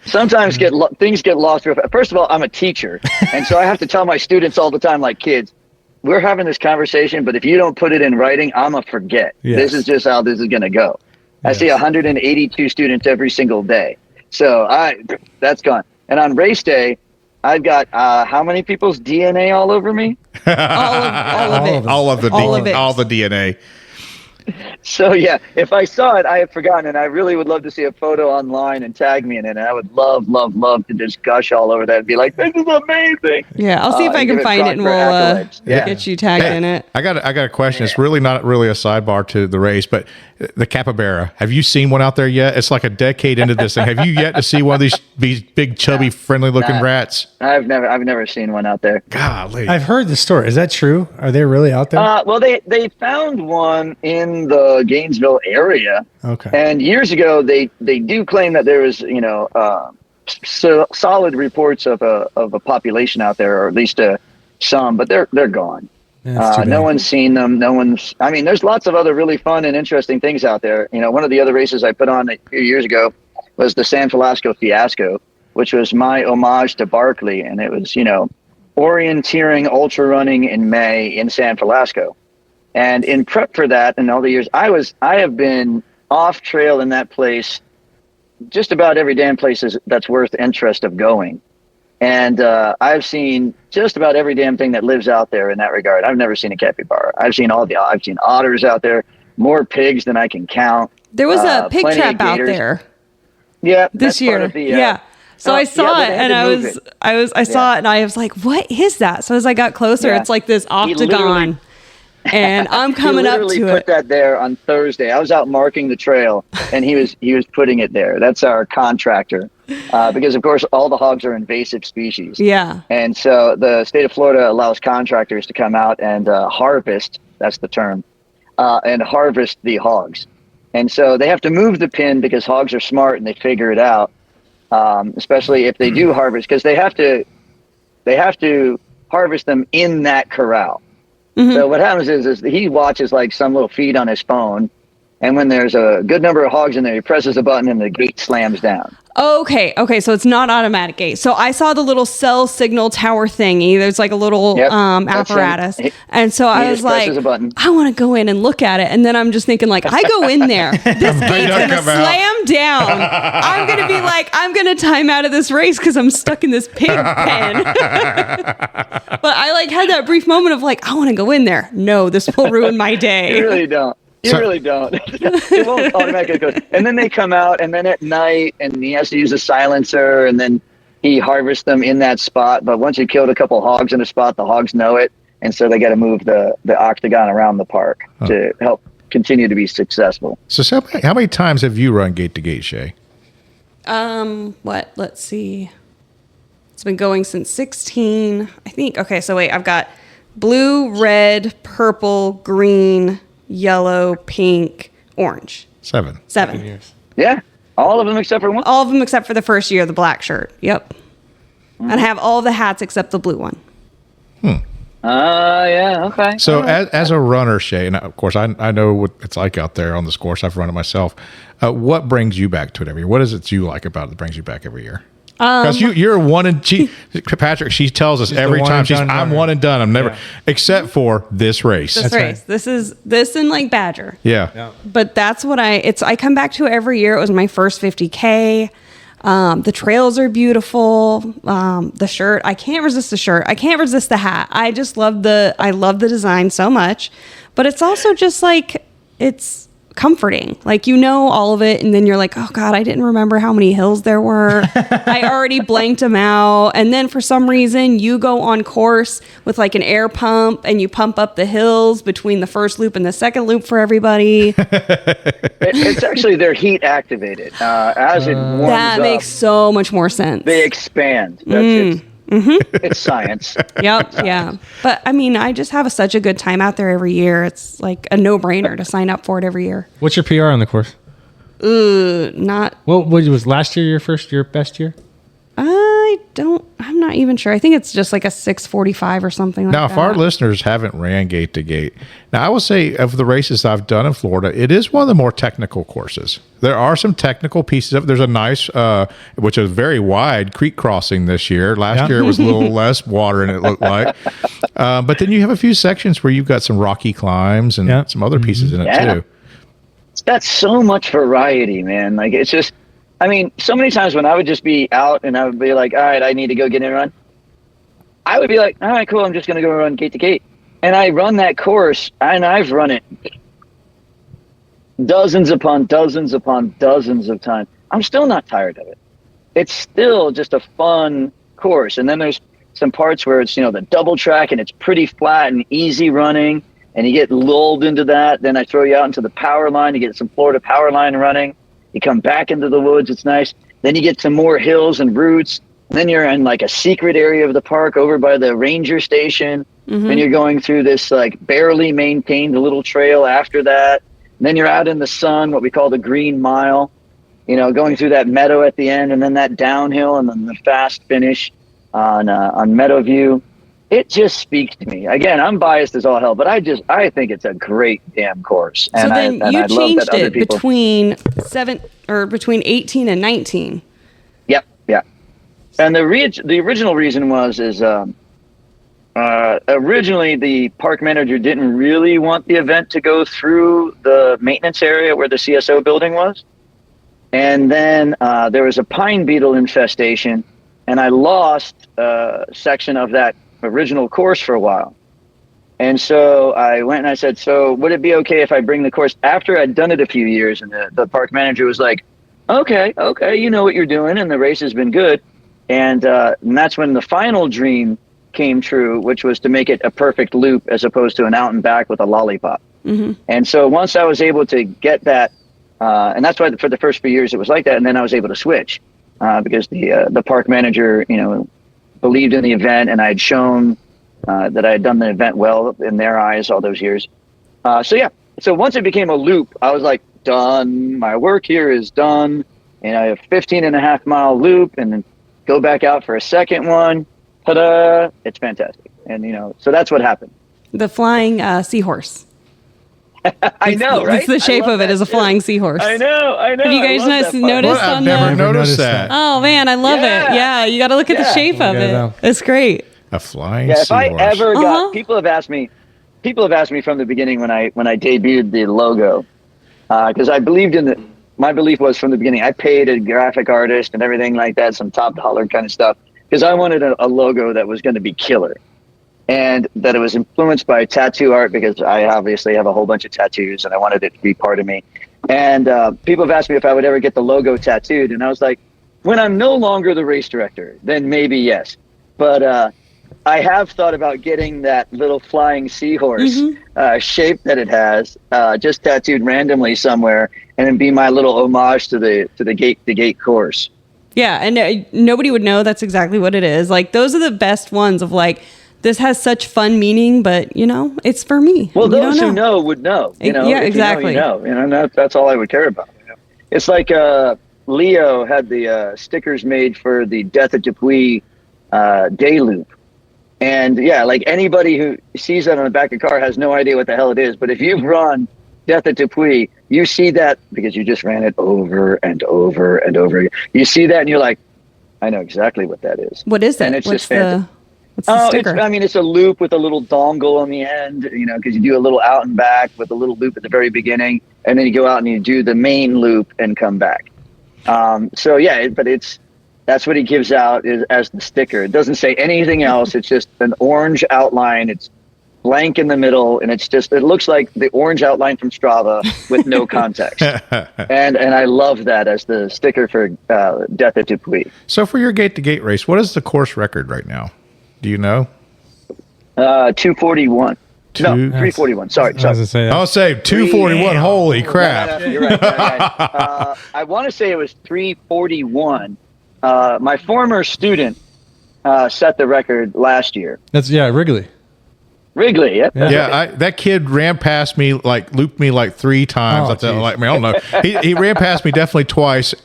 Sometimes things get lost. First of all, I'm a teacher. And so I have to tell my students all the time, like, kids, we're having this conversation, but if you don't put it in writing, I'm going to forget. Yes. This is just how this is going to go. I see 182 students every single day. So that's gone. And on race day, I've got how many people's DNA all over me? all of it. All the DNA. So yeah, if I saw it, I had forgotten, and I really would love to see a photo online and tag me in it. And I would love to just gush all over that and be like, "This is amazing." Yeah, I'll see if I can find it, and we'll get you tagged in it. I got a question. It's really not really a sidebar to the race, but the capybara. Have you seen one out there yet? It's like a decade into this thing. Have you yet to see one of these big, chubby, friendly looking rats? I've never seen one out there. Golly, I've heard the story. Is that true? Are they really out there? Well, they found one in the Gainesville area. Okay. And years ago, they do claim that there was, solid reports of a population out there, or at least some, but they're gone. No one's seen them. There's lots of other really fun and interesting things out there. One of the other races I put on a few years ago was the San Felasco Fiasco, which was my homage to Barkley. And it was, orienteering ultra running in May in San Felasco. And in prep for that, and all the years I have been off trail in that place, just about every damn place that's worth interest of going. And I've seen just about every damn thing that lives out there in that regard. I've never seen a capybara. I've seen otters out there, more pigs than I can count. There was a pig trap out there. Yeah, this year. So I saw it, and I saw it, and I was like, "What is that?" So as I got closer, it's like this octagon, and I'm coming up to it. He literally put that there on Thursday. I was out marking the trail, and he was putting it there. That's our contractor, because of course all the hogs are invasive species. Yeah. And so the state of Florida allows contractors to come out and harvest. That's the term, and harvest the hogs. And so they have to move the pin because hogs are smart and they figure it out. Especially if they do harvest, because they have to harvest them in that corral. Mm-hmm. So what happens is he watches like some little feed on his phone, and when there's a good number of hogs in there, he presses a button and the gate slams down. Okay, so it's not automatic gate. So I saw the little cell signal tower thingy. There's like a little apparatus. And so I was like, I want to go in and look at it. And then I'm just thinking like, I go in there, this gate's going to slam down. I'm going to be like, I'm going to time out of this race because I'm stuck in this pig pen. But I like had that brief moment of like, I want to go in there. No, this will ruin my day. You really don't. Really don't. It won't automatically go. And then they come out, and then at night, and he has to use a silencer, and then he harvests them in that spot. But once you killed a couple hogs in a spot, the hogs know it, and so they got to move the octagon around the park to help continue to be successful. So how many times have you run gate to gate, Shae? Let's see. It's been going since 16, I think. Okay, so wait, I've got blue, red, purple, green, yellow, pink, orange. 7 years. Yeah, all of them except for one. All of them except for the first year, the black shirt. Yep. And I have all the hats except the blue one. Yeah, okay. So as a runner, Shae, and of course I know what it's like out there on this course. I've run it myself. What brings you back to it every year? What is it you like about it that brings you back every year? Because you're one and Patrick, she tells us every time I'm one and done. I'm never except for this race. This and like Badger. Yeah. But that's what I come back to it every year. It was my first 50K. The trails are beautiful. The shirt, I can't resist the shirt. I can't resist the hat. I just love I love the design so much, but it's also just like, it's comforting. Like, all of it. And then you're like, oh God, I didn't remember how many hills there were. I already blanked them out. And then for some reason you go on course with like an air pump and you pump up the hills between the first loop and the second loop for everybody. It's actually, they're heat activated. As it warms that makes so much more sense. They expand. That's It's science. Yep. Yeah. But I just have such a good time out there every year. It's like a no-brainer to sign up for it every year. What's your PR on the course? Not. What was last year your best year? I'm not even sure. I think it's just like a 6:45 or something like that. Now, if our listeners haven't ran gate to gate, now I will say of the races I've done in Florida, it is one of the more technical courses. There are some technical pieces of it. There's a nice, which is very wide creek crossing this year. Last year it was a little less water than it looked like. But then you have a few sections where you've got some rocky climbs and some other pieces in it too. It's got so much variety, man. Like, it's just, so many times when I would just be out and I would be like, all right, I need to go get in a run. I would be like, all right, cool. I'm just going to go run gate to gate. And I run that course, and I've run it dozens upon dozens upon dozens of times. I'm still not tired of it. It's still just a fun course. And then there's some parts where it's, the double track and it's pretty flat and easy running, and you get lulled into that. Then I throw you out into the power line. You get some Florida power line running. You come back into the woods. It's nice. Then you get some more hills and roots. Then you're in like a secret area of the park over by the ranger station. Then you're going through this like barely maintained little trail after that. And then you're out in the sun, what we call the Green Mile, going through that meadow at the end, and then that downhill, and then the fast finish on Meadowview. It just speaks to me. Again, I'm biased as all hell, but I think it's a great damn course. So then you changed it between 18 and 19. Yep, yeah. And the original reason is originally the park manager didn't really want the event to go through the maintenance area where the CSO building was. And then there was a pine beetle infestation, and I lost a section of that original course for a while. And so I went and I said, so would it be okay if I bring the course after I'd done it a few years? And the park manager was like, okay, you know what you're doing, and the race has been good. And that's when the final dream came true, which was to make it a perfect loop as opposed to an out and back with a lollipop. And so once I was able to get that, and that's why for the first few years it was like that, and then I was able to switch because the park manager, believed in the event, and I had shown that I had done the event well in their eyes all those years. So once it became a loop, I was like, done. My work here is done. And I have 15.5-mile loop, and then go back out for a second one. Ta-da! It's fantastic. And, so that's what happened. The flying seahorse. I know, right? It's the shape of it as a flying seahorse. I know. Have you guys noticed Well, I've never noticed that. Oh man, I love it. Yeah, you got to look at the shape of it. It's great. A flying seahorse. If I ever got, people have asked me from the beginning when I debuted the logo, because I believed in my belief was from the beginning, I paid a graphic artist and everything like that, some top dollar kind of stuff, because I wanted a logo that was going to be killer. And that it was influenced by tattoo art, because I obviously have a whole bunch of tattoos and I wanted it to be part of me. And people have asked me if I would ever get the logo tattooed. And I was like, when I'm no longer the race director, then maybe yes. But I have thought about getting that little flying seahorse shape that it has, just tattooed randomly somewhere, and then be my little homage to the gate course. Yeah, and nobody would know that's exactly what it is. Like, those are the best ones of like, this has such fun meaning, but it's for me. Well, those who know would know. Yeah, exactly. That's all I would care about. It's like Leo had the stickers made for the Death at Dupuis day loop, and like anybody who sees that on the back of a car has no idea what the hell it is. But if you've run Death at Dupuis, you see that because you just ran it over and over and over again. You see that and you're like, I know exactly what that is. What is that? And it's What's the sticker? It's a loop with a little dongle on the end, because you do a little out and back with a little loop at the very beginning, and then you go out and you do the main loop and come back. That's what he gives out as the sticker. It doesn't say anything else. It's just an orange outline. It's blank in the middle, and it looks like the orange outline from Strava with no context. and I love that as the sticker for Death at Dupuis. So for your gate-to-gate race, what is the course record right now? Do you know? 241. No, 341. Sorry. I'll say 241. Holy crap. No, you're right. I want to say it was 341. My former student set the record last year. That's Wrigley. Yep. Yeah, that kid ran past me, looped me 3 times. I don't know. He ran past me definitely twice,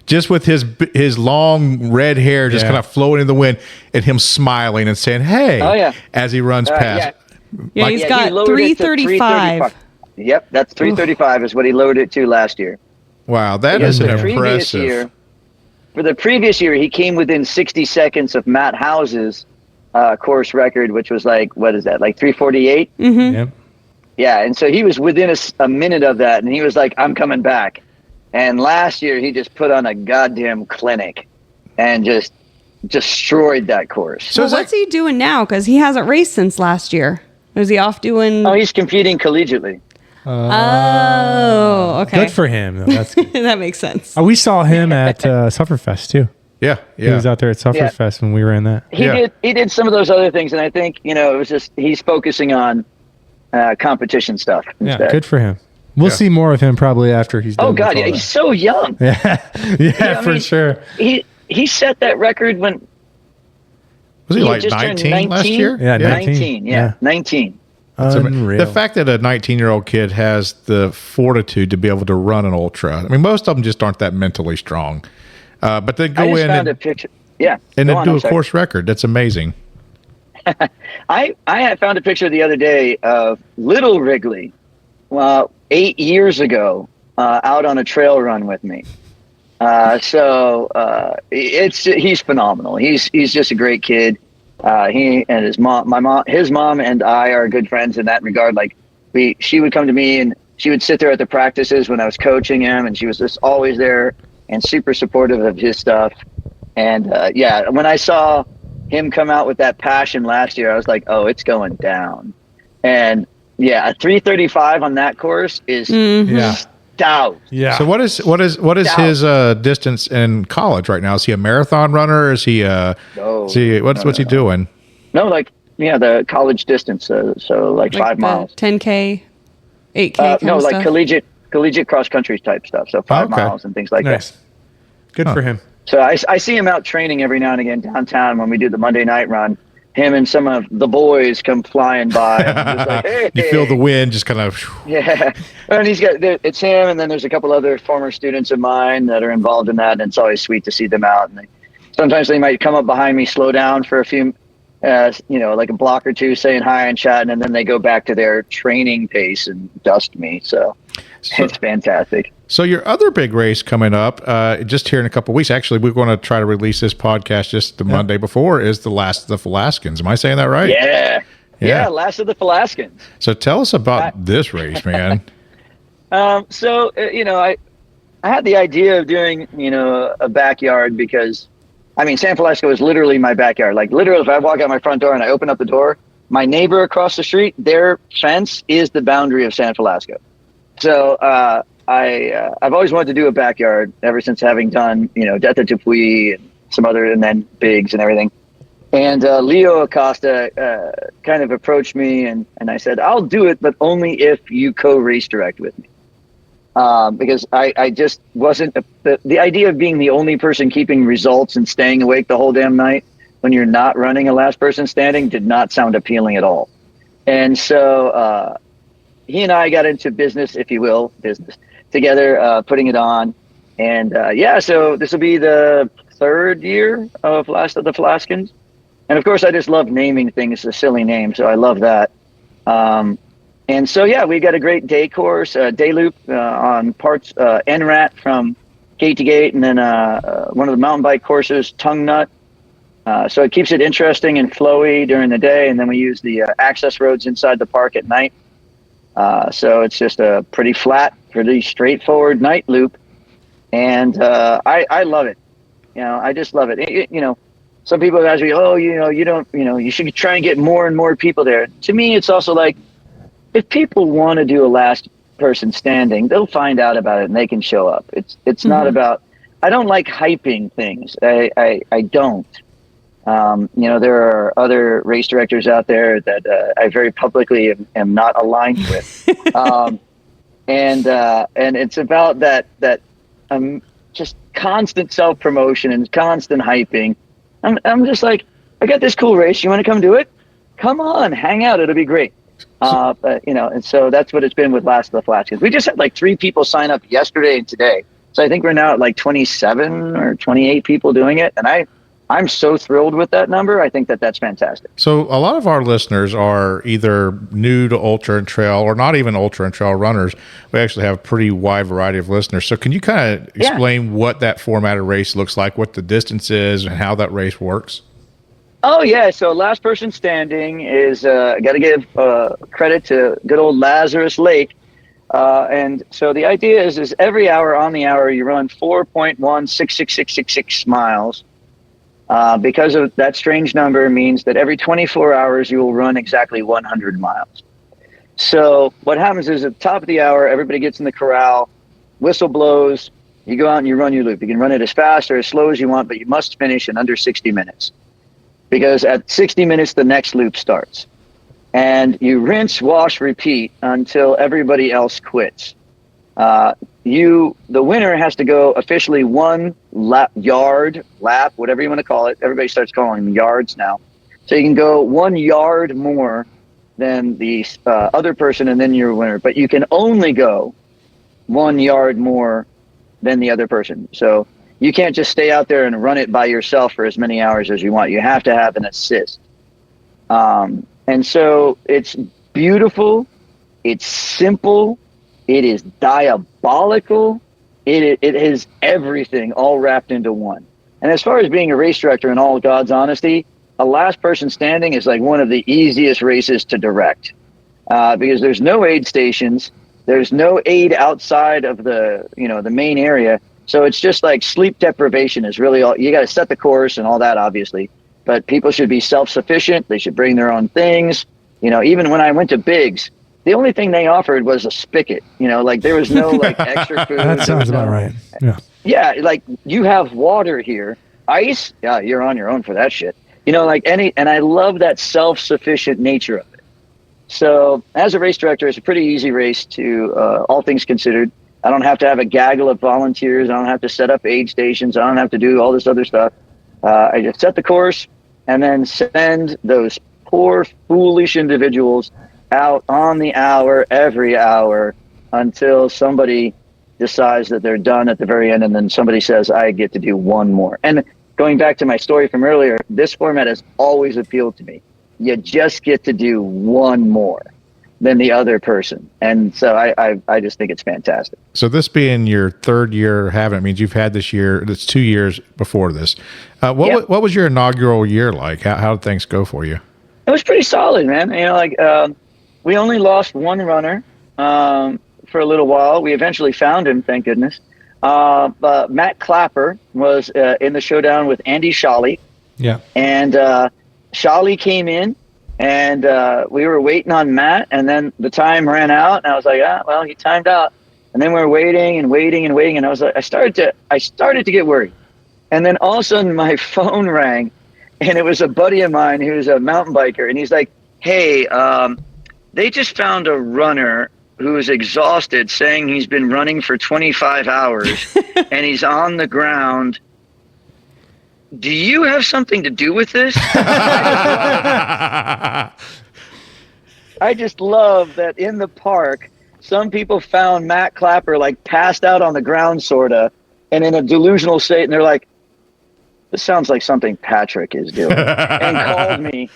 just with his long red hair just kind of flowing in the wind, and him smiling and saying, "Hey," as he runs past. Yeah, he's got 335. Yep, that's 335 is what he loaded it to last year. Wow, that is impressive. For the previous year, he came within 60 seconds of Matt House's course record, which was 348. Yep. Yeah, and so he was within a minute of that, and he was like, I'm coming back. And last year, he just put on a goddamn clinic and just destroyed that course. So what's he doing now? Because he hasn't raced since last year. Is he off doing... Oh, he's competing collegiately. Oh, okay. Good for him. Though. That's good. That makes sense. We saw him at Sufferfest too. Yeah. He was out there at Sufferfest when we were in that. He did some of those other things, and I think it was just he's focusing on competition stuff instead. Yeah, good for him. We'll see more of him probably after he's done. Oh God, yeah, he's so young. Yeah, for sure. He set that record when was he like 19 last year? Yeah, 19. 19. Unreal. The fact that a 19-year-old kid has the fortitude to be able to run an ultra. I mean, most of them just aren't that mentally strong. But they go in and a picture. Yeah, and then do a course record. That's amazing. I had found a picture the other day of Little Wrigley, 8 years ago, out on a trail run with me. He's phenomenal. He's just a great kid. He and his mom and I are good friends in that regard. Like she would come to me and she would sit there at the practices when I was coaching him, and she was just always there and super supportive of his stuff. And when I saw him come out with that passion last year, I was like, oh, it's going down. And a 3:35 on that course is stout. Yeah. So what is his distance in college right now? Is he a marathon runner? Is he what's he doing? No, the college distance. So like 5 miles, 10K, 8K. No, like collegiate cross country type stuff. So 5 miles and things like that. Good for him. So I see him out training every now and again downtown when we do the Monday night run. Him and some of the boys come flying by. And just like, hey, you feel the wind just kind of. Yeah, and it's him, and then there's a couple other former students of mine that are involved in that, and it's always sweet to see them out. And sometimes they might come up behind me, slow down for a few, like a block or two, saying hi and chatting, and then they go back to their training pace and dust me. So it's fantastic. So your other big race coming up, just here in a couple of weeks, actually, we're going to try to release this podcast just the Monday before, is the Last of the Felascans. Am I saying that right? Yeah, Last of the Felascans. So tell us about this race, man. I had the idea of doing, a backyard because, San Felasco is literally my backyard. Like literally, if I walk out my front door and I open up the door, my neighbor across the street, their fence is the boundary of San Felasco. So I've always wanted to do a backyard ever since having done, Death at Dupuy and some other, and then Biggs and everything. And Leo Acosta kind of approached me and I said, I'll do it, but only if you co-race direct with me. Because I just wasn't, the idea of being the only person keeping results and staying awake the whole damn night when you're not running a last person standing did not sound appealing at all. And so he and I got into business, if you will, together, putting it on. And so this will be the 3rd year of Last of the Felascans. And of course, I just love naming things a silly name, so I love that. And so, we got a great day course, day loop on parts NRAT from gate to gate, and then one of the mountain bike courses, Tongue Nut. So it keeps it interesting and flowy during the day, and then we use the access roads inside the park at night. So it's just a pretty flat, pretty straightforward night loop. And I love it. I just love it. Some people ask me, you should try and get more and more people there. To me, it's also like, if people want to do a last person standing, they'll find out about it and they can show up. It's not about, I don't like hyping things. I don't. There are other race directors out there that I very publicly am not aligned with. And it's about that just constant self-promotion and constant hyping. I'm just like, I got this cool race. You want to come do it? Come on, hang out. It'll be great. And so that's what it's been with Last of the Felascans. We just had like 3 people sign up yesterday and today. So I think we're now at like 27 or 28 people doing it. And I'm so thrilled with that number. I think that's fantastic. So a lot of our listeners are either new to ultra and trail or not even ultra and trail runners. We actually have a pretty wide variety of listeners. So can you kind of explain what that format of race looks like, what the distance is, and how that race works? Oh, yeah. So last person standing is, got to give credit to good old Lazarus Lake. And so the idea is every hour on the hour, you run 4.1666666 miles. Because of that strange number means that every 24 hours you will run exactly 100 miles. So what happens is at the top of the hour, everybody gets in the corral, whistle blows, you go out and you run your loop. You can run it as fast or as slow as you want, but you must finish in under 60 minutes. Because at 60 minutes, the next loop starts. And you rinse, wash, repeat until everybody else quits. The winner has to go officially one lap, whatever you want to call it. Everybody starts calling them yards now. So you can go 1 yard more than the other person, and then you're a winner. But you can only go 1 yard more than the other person. So you can't just stay out there and run it by yourself for as many hours as you want. You have to have an assist. And so it's beautiful. It's simple. It is diabolical. It is everything all wrapped into one. And as far as being a race director, in all God's honesty, a last person standing is like one of the easiest races to direct, because there's no aid stations. There's no aid outside of the main area. So it's just like sleep deprivation is really all. You got to set the course and all that, obviously. But people should be self-sufficient. They should bring their own things. Even when I went to Biggs, the only thing they offered was a spigot. Like there was no like extra food. That sounds about right. Yeah. Yeah, like you have water here. Ice? Yeah, you're on your own for that shit. And I love that self-sufficient nature of it. So as a race director, it's a pretty easy race to, all things considered. I don't have to have a gaggle of volunteers. I don't have to set up aid stations. I don't have to do all this other stuff. I just set the course and then send those poor, foolish individuals out on the hour, every hour, until somebody decides that they're done at the very end, and then somebody says, I get to do one more. And going back to my story from earlier, this format has always appealed to me. You just get to do one more than the other person. And so I just think it's fantastic. So this being your third year having it means you've had this year, it's 2 years before this. What was your inaugural year like? How did things go for you? It was pretty solid, man. We only lost one runner for a little while. We eventually found him, thank goodness. But Matt Clapper was in the showdown with Andy Shae. Yeah. And Shae came in, and we were waiting on Matt, and then the time ran out, and I was like, he timed out. And then we were waiting, and I was like, I started to get worried. And then all of a sudden my phone rang, and it was a buddy of mine who's a mountain biker, and he's like, hey, they just found a runner who is exhausted, saying he's been running for 25 hours and he's on the ground. Do you have something to do with this? I just love that in the park, some people found Matt Clapper like passed out on the ground, sorta, and in a delusional state, and they're like, this sounds like something Patrick is doing, and called me.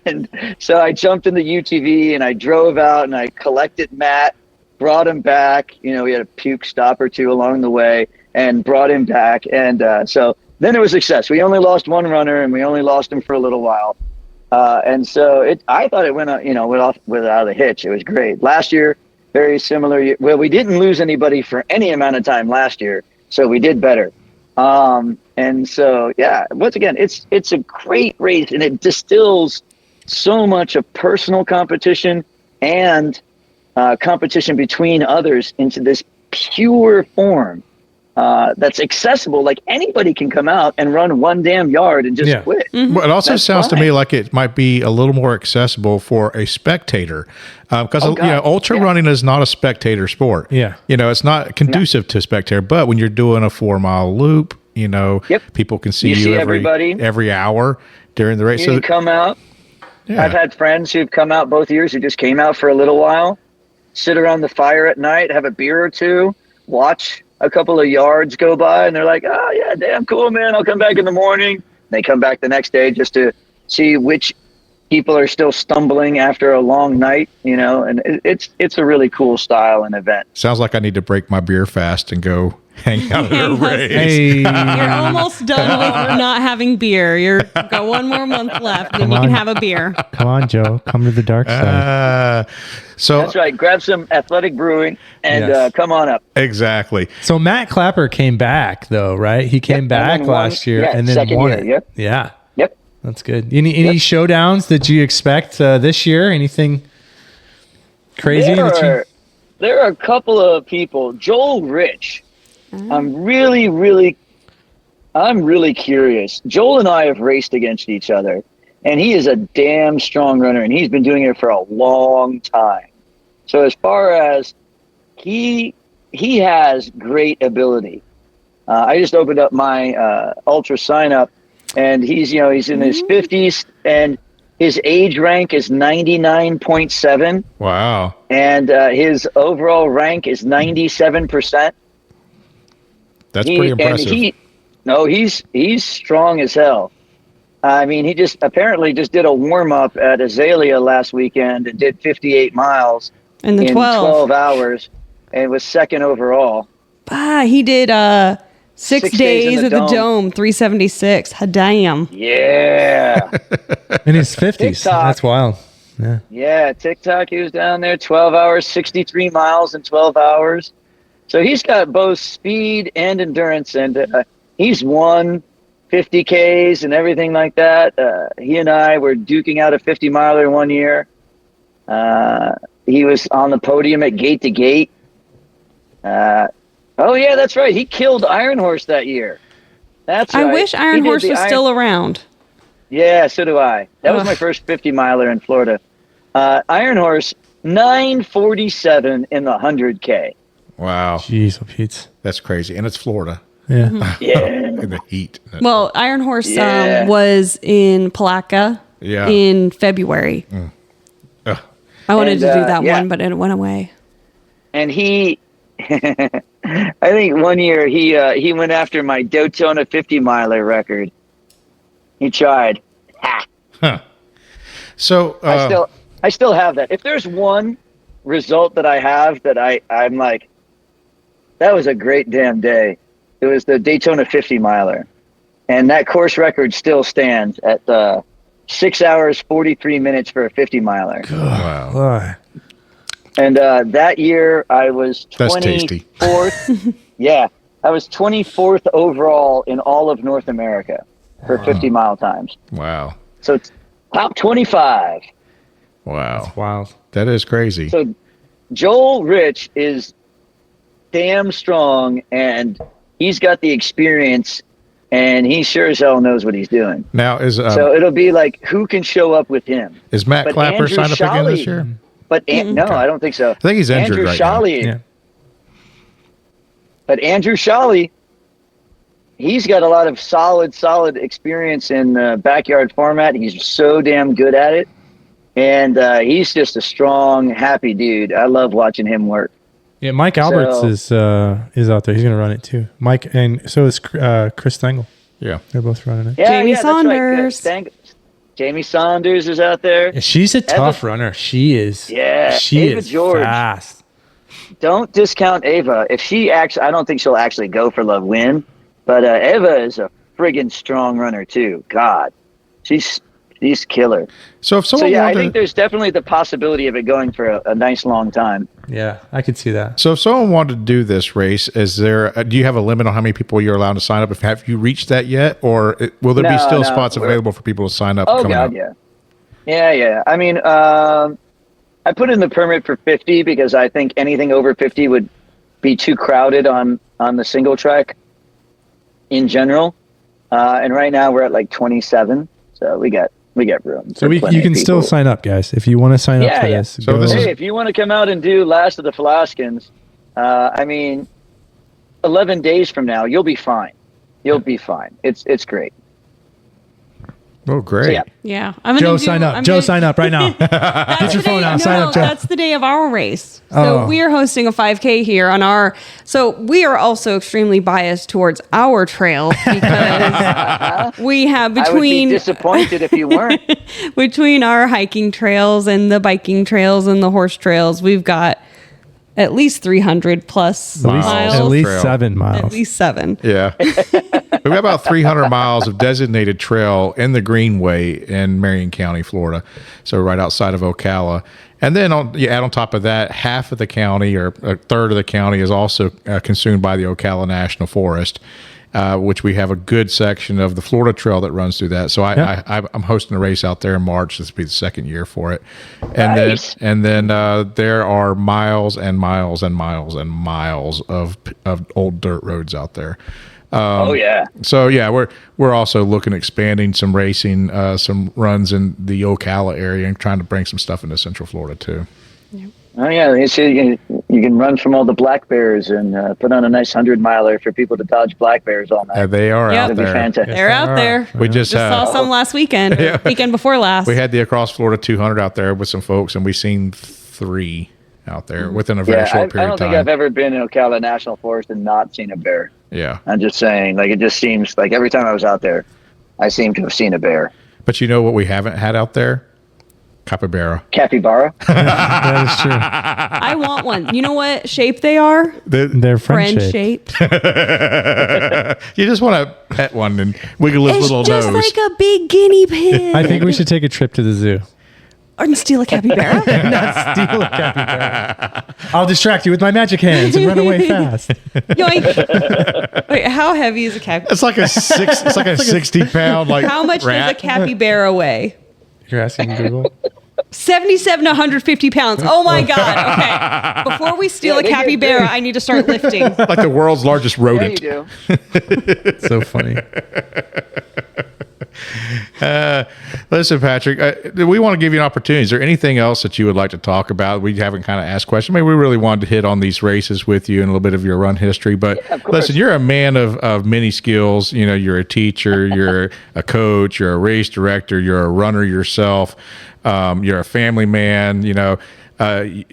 And so I jumped in the UTV and I drove out and I collected Matt, brought him back. We had a puke stop or two along the way, and brought him back. And so then it was a success. We only lost one runner, and we only lost him for a little while. And so I thought it went off without a hitch. It was great. Last year, very similar. Well, we didn't lose anybody for any amount of time last year, so we did better. And so, once again, it's a great race, and it distills so much of personal competition and competition between others into this pure form that's accessible. Like anybody can come out and run one damn yard and just quit. Mm-hmm. Well, it also sounds to me like it might be a little more accessible for a spectator, because ultra running is not a spectator sport. Yeah, it's not conducive to spectator. But when you're doing a 4 mile loop, people can see you every hour during the race. You can come out. Yeah. I've had friends who've come out both years who just came out for a little while, sit around the fire at night, have a beer or two, watch a couple of yards go by, and they're like, oh yeah, damn cool, man, I'll come back in the morning. They come back the next day just to see which people are still stumbling after a long night, and it's a really cool style and event. Sounds like I need to break my beer fast and go hang out at a race. Hey. You're almost done with not having beer. You've got one more month left, and you can have a beer. Come on, Joe. Come to the dark side. So that's right. Grab some Athletic Brewing and come on up. Exactly. So Matt Clapper came back, though, right? He came back last year and then won it. Yep. Yeah. Yep. That's good. Any showdowns that you expect this year? Anything? crazy? There are a couple of people. Joel Rich. I'm really curious. Joel and I have raced against each other, and he is a damn strong runner, and he's been doing it for a long time. So as far as he has great ability. I just opened up my ultra sign up, and he's in his 50s, and his age rank is 99.7. Wow. And his overall rank is 97%. That's pretty impressive. He's strong as hell. I mean, he apparently did a warm up at Azalea last weekend and did 58 miles in 12 hours, and was second overall. He did 6 days at the Dome, 376. Damn. Yeah. In his 50s. TikTok. That's wild. Yeah. Yeah, TikTok, he was down there 12 hours, 63 miles in 12 hours. So he's got both speed and endurance, and he's won 50Ks and everything like that. He and I were duking out a 50-miler one year. He was on the podium at Gate to Gate. Oh, yeah, that's right. He killed Iron Horse that year. That's right. I wish Iron Horse was still around. Yeah, so do I. That was my first 50-miler in Florida. Iron Horse, 9:47 in the 100K. Wow. Jeez, Pete. That's crazy. And it's Florida. Yeah. Yeah. In the heat. Well, Iron Horse was in Palaca in February. I wanted to do that one, but it went away. And I think one year he went after my Daytona 50-miler record. He tried. Huh. So I still have that. If there's one result that I have that I'm like, that was a great damn day. It was the Daytona 50-miler. And that course record still stands at 6 hours, 43 minutes for a 50-miler. Wow. And that year I was 24th. Yeah, I was 24th overall in all of North America for 50-mile times. Wow. So it's top 25. Wow. That's wild. That is crazy. So Joel Rich is damn strong, and he's got the experience, and he sure as hell knows what he's doing. Now so it'll be like, who can show up with him? Is Matt Clapper signed up again this year? But no, I don't think so. I think he's injured right now. Yeah. But Andrew Shae, he's got a lot of solid experience in backyard format. He's so damn good at it. And he's just a strong, happy dude. I love watching him work. Yeah, Mike Alberts is out there. He's going to run it too. Mike, and so is Chris Stengel. Yeah. They're both running it. Yeah, Jamie Saunders. Right. Jamie Saunders is out there. Yeah, she's a tough runner. She is. Yeah. She Ava is George. fast. Don't discount Ava. If she I don't think she'll actually go for Love Win, but Ava is a friggin' strong runner too. God, she's killer. So if someone I think there's definitely the possibility of it going for a nice long time. Yeah, I could see that. So if someone wanted to do this race, do you have a limit on how many people you're allowed to sign up? Have you reached that yet, or will there be still spots available for people to sign up? Oh God, yeah. I mean, I put in the permit for 50 because I think anything over 50 would be too crowded on the single track in general. And right now we're at like 27, so we got room. So you can still sign up, guys, if you want to sign up for this. So if you want to come out and do Last of the Felascans, I mean, 11 days from now, you'll be fine. You'll be fine. It's great. Oh, great. So, Yeah. Sign up. Joe, sign up right now. Get your phone out. Sign up, Joe. That's the day of our race. So we are hosting a 5K here on our. So we are also extremely biased towards our trail because we have between. I would be disappointed if you weren't. Between our hiking trails and the biking trails and the horse trails, we've got at least 300 plus miles. At least Trail. 7 miles. At least 7. Yeah. We've got about 300 miles of designated trail in the Greenway in Marion County, Florida. So right outside of Ocala. And then you add on top of that, half of the county or a third of the county is also consumed by the Ocala National Forest. which we have a good section of the Florida Trail that runs through that. So I'm hosting a race out there in March. This will be the second year for it. And then there are miles and miles and miles and miles of old dirt roads out there. So we're also looking at expanding some racing, some runs in the Ocala area, and trying to bring some stuff into Central Florida too. Yeah. Oh yeah, you can run from all the black bears and put on a nice 100-miler for people to dodge black bears all night. They are out there. Fantastic. They're out there. We just saw some last weekend, weekend before last. We had the Across Florida 200 out there with some folks, and we seen 3 out there within a very short period of time. I don't think I've ever been in Ocala National Forest and not seen a bear. Yeah. I'm just saying, like, it just seems like every time I was out there, I seem to have seen a bear. But you know what we haven't had out there? Capybara. That is true. I want one. You know what shape they are? They're friend shaped. You just want to pet one and wiggle his little nose. It's just like a big guinea pig. I think we should take a trip to the zoo. Or steal a capybara? Not steal a capybara. I'll distract you with my magic hands and run away fast. Yoink. Wait, how heavy is a capybara? It's like a 60-pound like. How much rat. does a capybara weigh? You're asking Google? 77 to 150 pounds. Oh my God. Okay. Before we steal a capybara, I need to start lifting. Like the world's largest rodent. Yeah, you do. So funny. Listen, Patrick, we want to give you an opportunity. Is there anything else that you would like to talk about? We haven't kind of asked questions. Maybe we really wanted to hit on these races with you and a little bit of your run history. But listen, you're a man of many skills. You know, you're a teacher, you're a coach, you're a race director, you're a runner yourself. You're a family man. You know,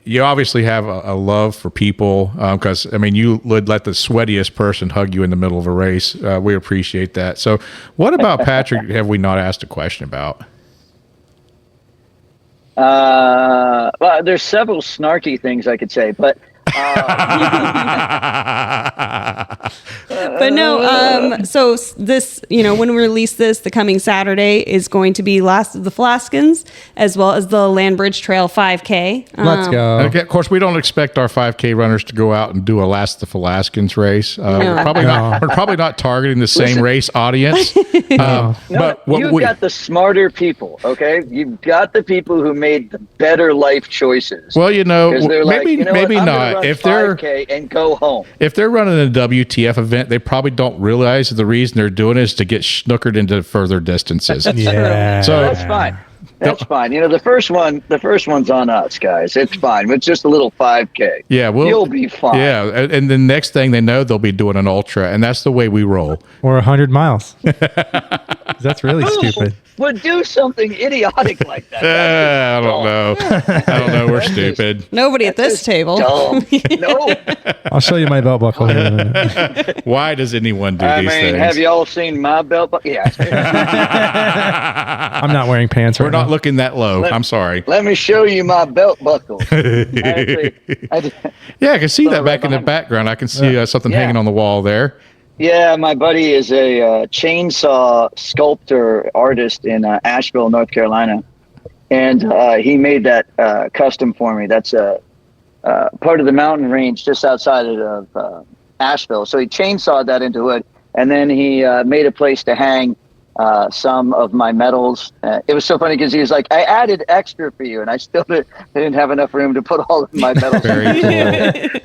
you obviously have a love for people because, I mean, you would let the sweatiest person hug you in the middle of a race. We appreciate that. So what about Patrick have we not asked a question about? Well, there's several snarky things I could say, but but no, so this, when we release this, the coming Saturday is going to be Last of the Felascans, as well as the Landbridge Trail 5K. Let's go. Okay, of course, we don't expect our 5K runners to go out and do a Last of the Felascans race. We're probably not targeting the same race audience. But you've got the smarter people, okay? You've got the people who made the better life choices. Well, they're maybe not. If they're 5K and go home. If they're running a WTF event, they probably don't realize the reason they're doing it is to get snookered into further distances. Yeah. So that's fine. That's fine. The first one's on us, guys. It's fine. It's just a little 5K. Yeah, you'll be fine. Yeah, and the next thing they know, they'll be doing an ultra, and that's the way we roll. Or 100 miles. That's really stupid. Would do something idiotic like that. I don't know. I don't know. We're stupid. Nobody at this table. Dumb. No. I'll show you my belt buckle here in a minute. Why does anyone do these things? Have you all seen my belt buckle? Yeah. I'm not wearing pants right now. We're not looking that low. I'm sorry. Let me show you my belt buckle. Yeah, I can see that back in the background. I can see something hanging on the wall there. Yeah, my buddy is a chainsaw sculptor artist in Asheville, North Carolina, and he made that custom for me. That's part of the mountain range just outside of Asheville. So he chainsawed that into wood, and then he made a place to hang some of my medals. It was so funny because he was like, I added extra for you, and I still didn't have enough room to put all of my medals. Very cool.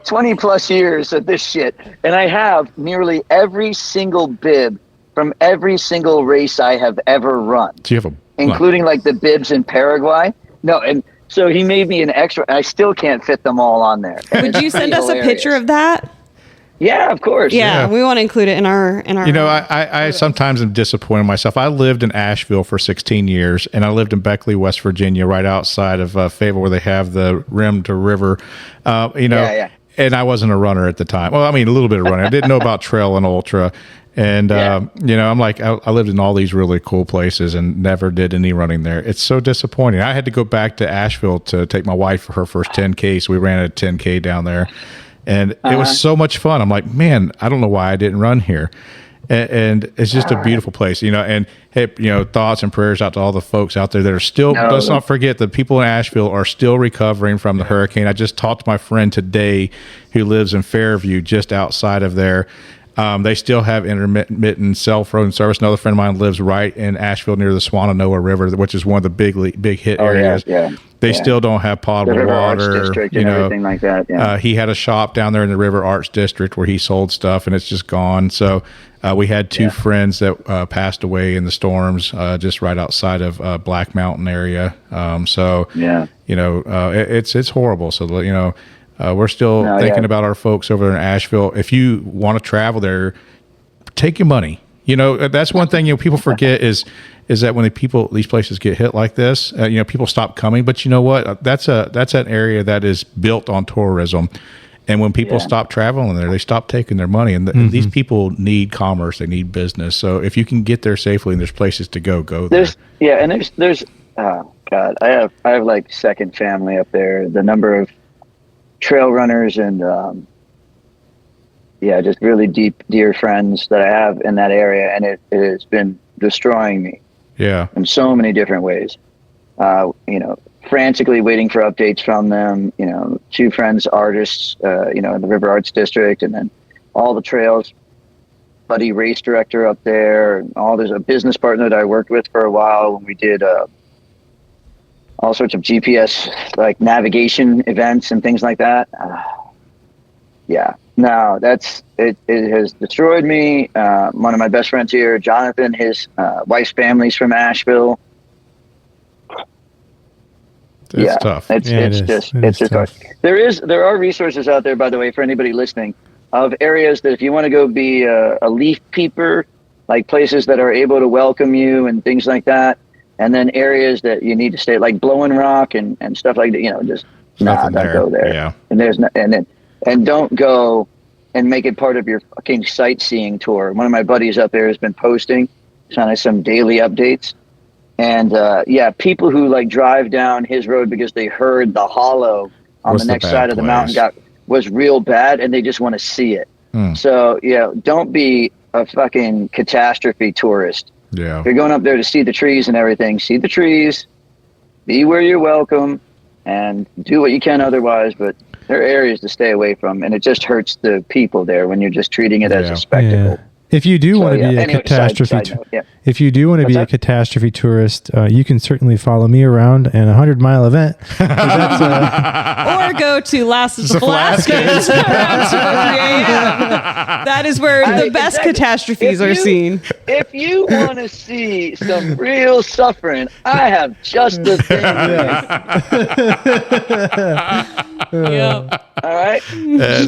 20 plus years of this shit, and I have nearly every single bib from every single race I have ever run. Do you have including like the bibs in Paraguay? No, and so he made me an extra. I still can't fit them all on there. Would you send us a picture of that? Yeah, of course. Yeah, we want to include it in our. I sometimes am disappointed in myself. I lived in Asheville for 16 years, and I lived in Beckley, West Virginia, right outside of Fayetteville, where they have the rim to river. And I wasn't a runner at the time. Well, I mean, a little bit of running. I didn't know about trail and ultra. And, I'm like, I lived in all these really cool places and never did any running there. It's so disappointing. I had to go back to Asheville to take my wife for her first 10K. So we ran a 10K down there. And it was so much fun. I'm like, man, I don't know why I didn't run here. And it's just a beautiful place, and hey, thoughts and prayers out to all the folks out there that are still, let's not forget the people in Asheville are still recovering from the hurricane. I just talked to my friend today who lives in Fairview, just outside of there. They still have intermittent cell phone service. Another friend of mine lives right in Asheville near the Swananoa River, which is one of the big hit areas. They still don't have potable the River water. Arts District and everything like that. Yeah. He had a shop down there in the River Arts District where he sold stuff, and it's just gone. So we had two friends that passed away in the storms just right outside of Black Mountain area. It's horrible. So, we're still thinking about our folks over there in Asheville. If you want to travel there, take your money. That's one thing people forget is that when these places get hit like this, people stop coming. But you know what? That's an area that is built on tourism. And when people stop traveling there, they stop taking their money. And these people need commerce. They need business. So if you can get there safely and there's places to go there. There's oh God, I have like second family up there. The number of trail runners and just really dear friends that I have in that area, and it has been destroying me in so many different ways. Frantically waiting for updates from them. Two friends, artists, in the River Arts District, and then all the trails. Buddy race director up there, and there's a business partner that I worked with for a while when we did all sorts of GPS like navigation events and things like that. It has destroyed me. One of my best friends here, Jonathan, his wife's from Asheville. It's tough. It's tough. There are resources out there, by the way, for anybody listening, of areas that if you want to go be a leaf peeper, like places that are able to welcome you and things like that. And then areas that you need to stay, like Blowing Rock and stuff like that. Don't go there. Yeah. And don't go and make it part of your fucking sightseeing tour. One of my buddies up there has been posting kind of some daily updates. And people who like drive down his road because they heard the hollow on the next side of the mountain was real bad, and they just want to see it. So don't be a fucking catastrophe tourist. Yeah. If you're going up there to see the trees and everything, see the trees, be where you're welcome, and do what you can otherwise. But there are areas to stay away from, and it just hurts the people there when you're just treating it as a spectacle. Yeah. If you do want to be a catastrophe, if you do want to be a catastrophe tourist, you can certainly follow me around in a 100-mile event. Or go to Felascans around 2 or 3 a.m. That is where the best catastrophes are seen. If you want to see some real suffering, I have just the thing. All right.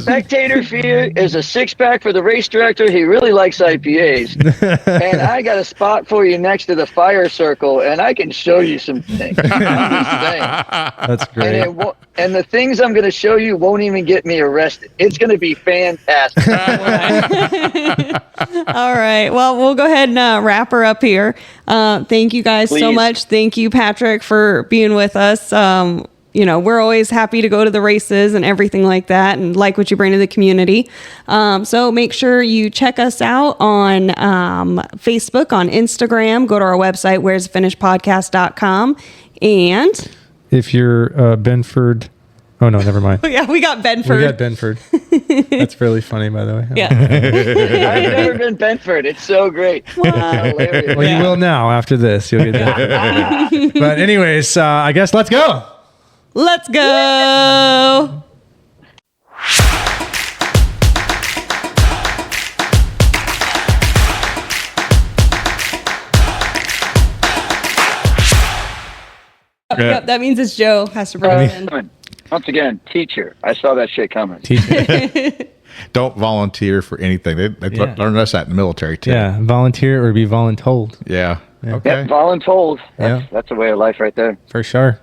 Spectator fear is a 6-pack for the race director. He really likes IPAs. And I got a spot for you next to the fire circle, and I can show you some things. That's great. And the things I'm going to show you won't even get me arrested. It's going to be fantastic. All right. Well, we'll go ahead and wrap her up here. Thank you guys so much. Thank you, Patrick, for being with us. We're always happy to go to the races and everything like that, and like what you bring to the community. So make sure you check us out on Facebook, on Instagram. Go to our website, where'sthefinishpodcast.com. And if you're Benford, oh no, never mind. Yeah, we got Benford. We got Benford. That's really funny, by the way. Yeah. I've never been Benford. It's so great. Wow. Well, you will now after this. You'll get that. But anyways, I guess let's go. Let's go. Yep, that means it's Joe has to bring it in. Once again, teacher. I saw that shit coming. Don't volunteer for anything. They learned us that in the military too. Yeah, volunteer or be voluntold. Yeah. Okay. Yep, voluntold. That's a way of life right there. For sure.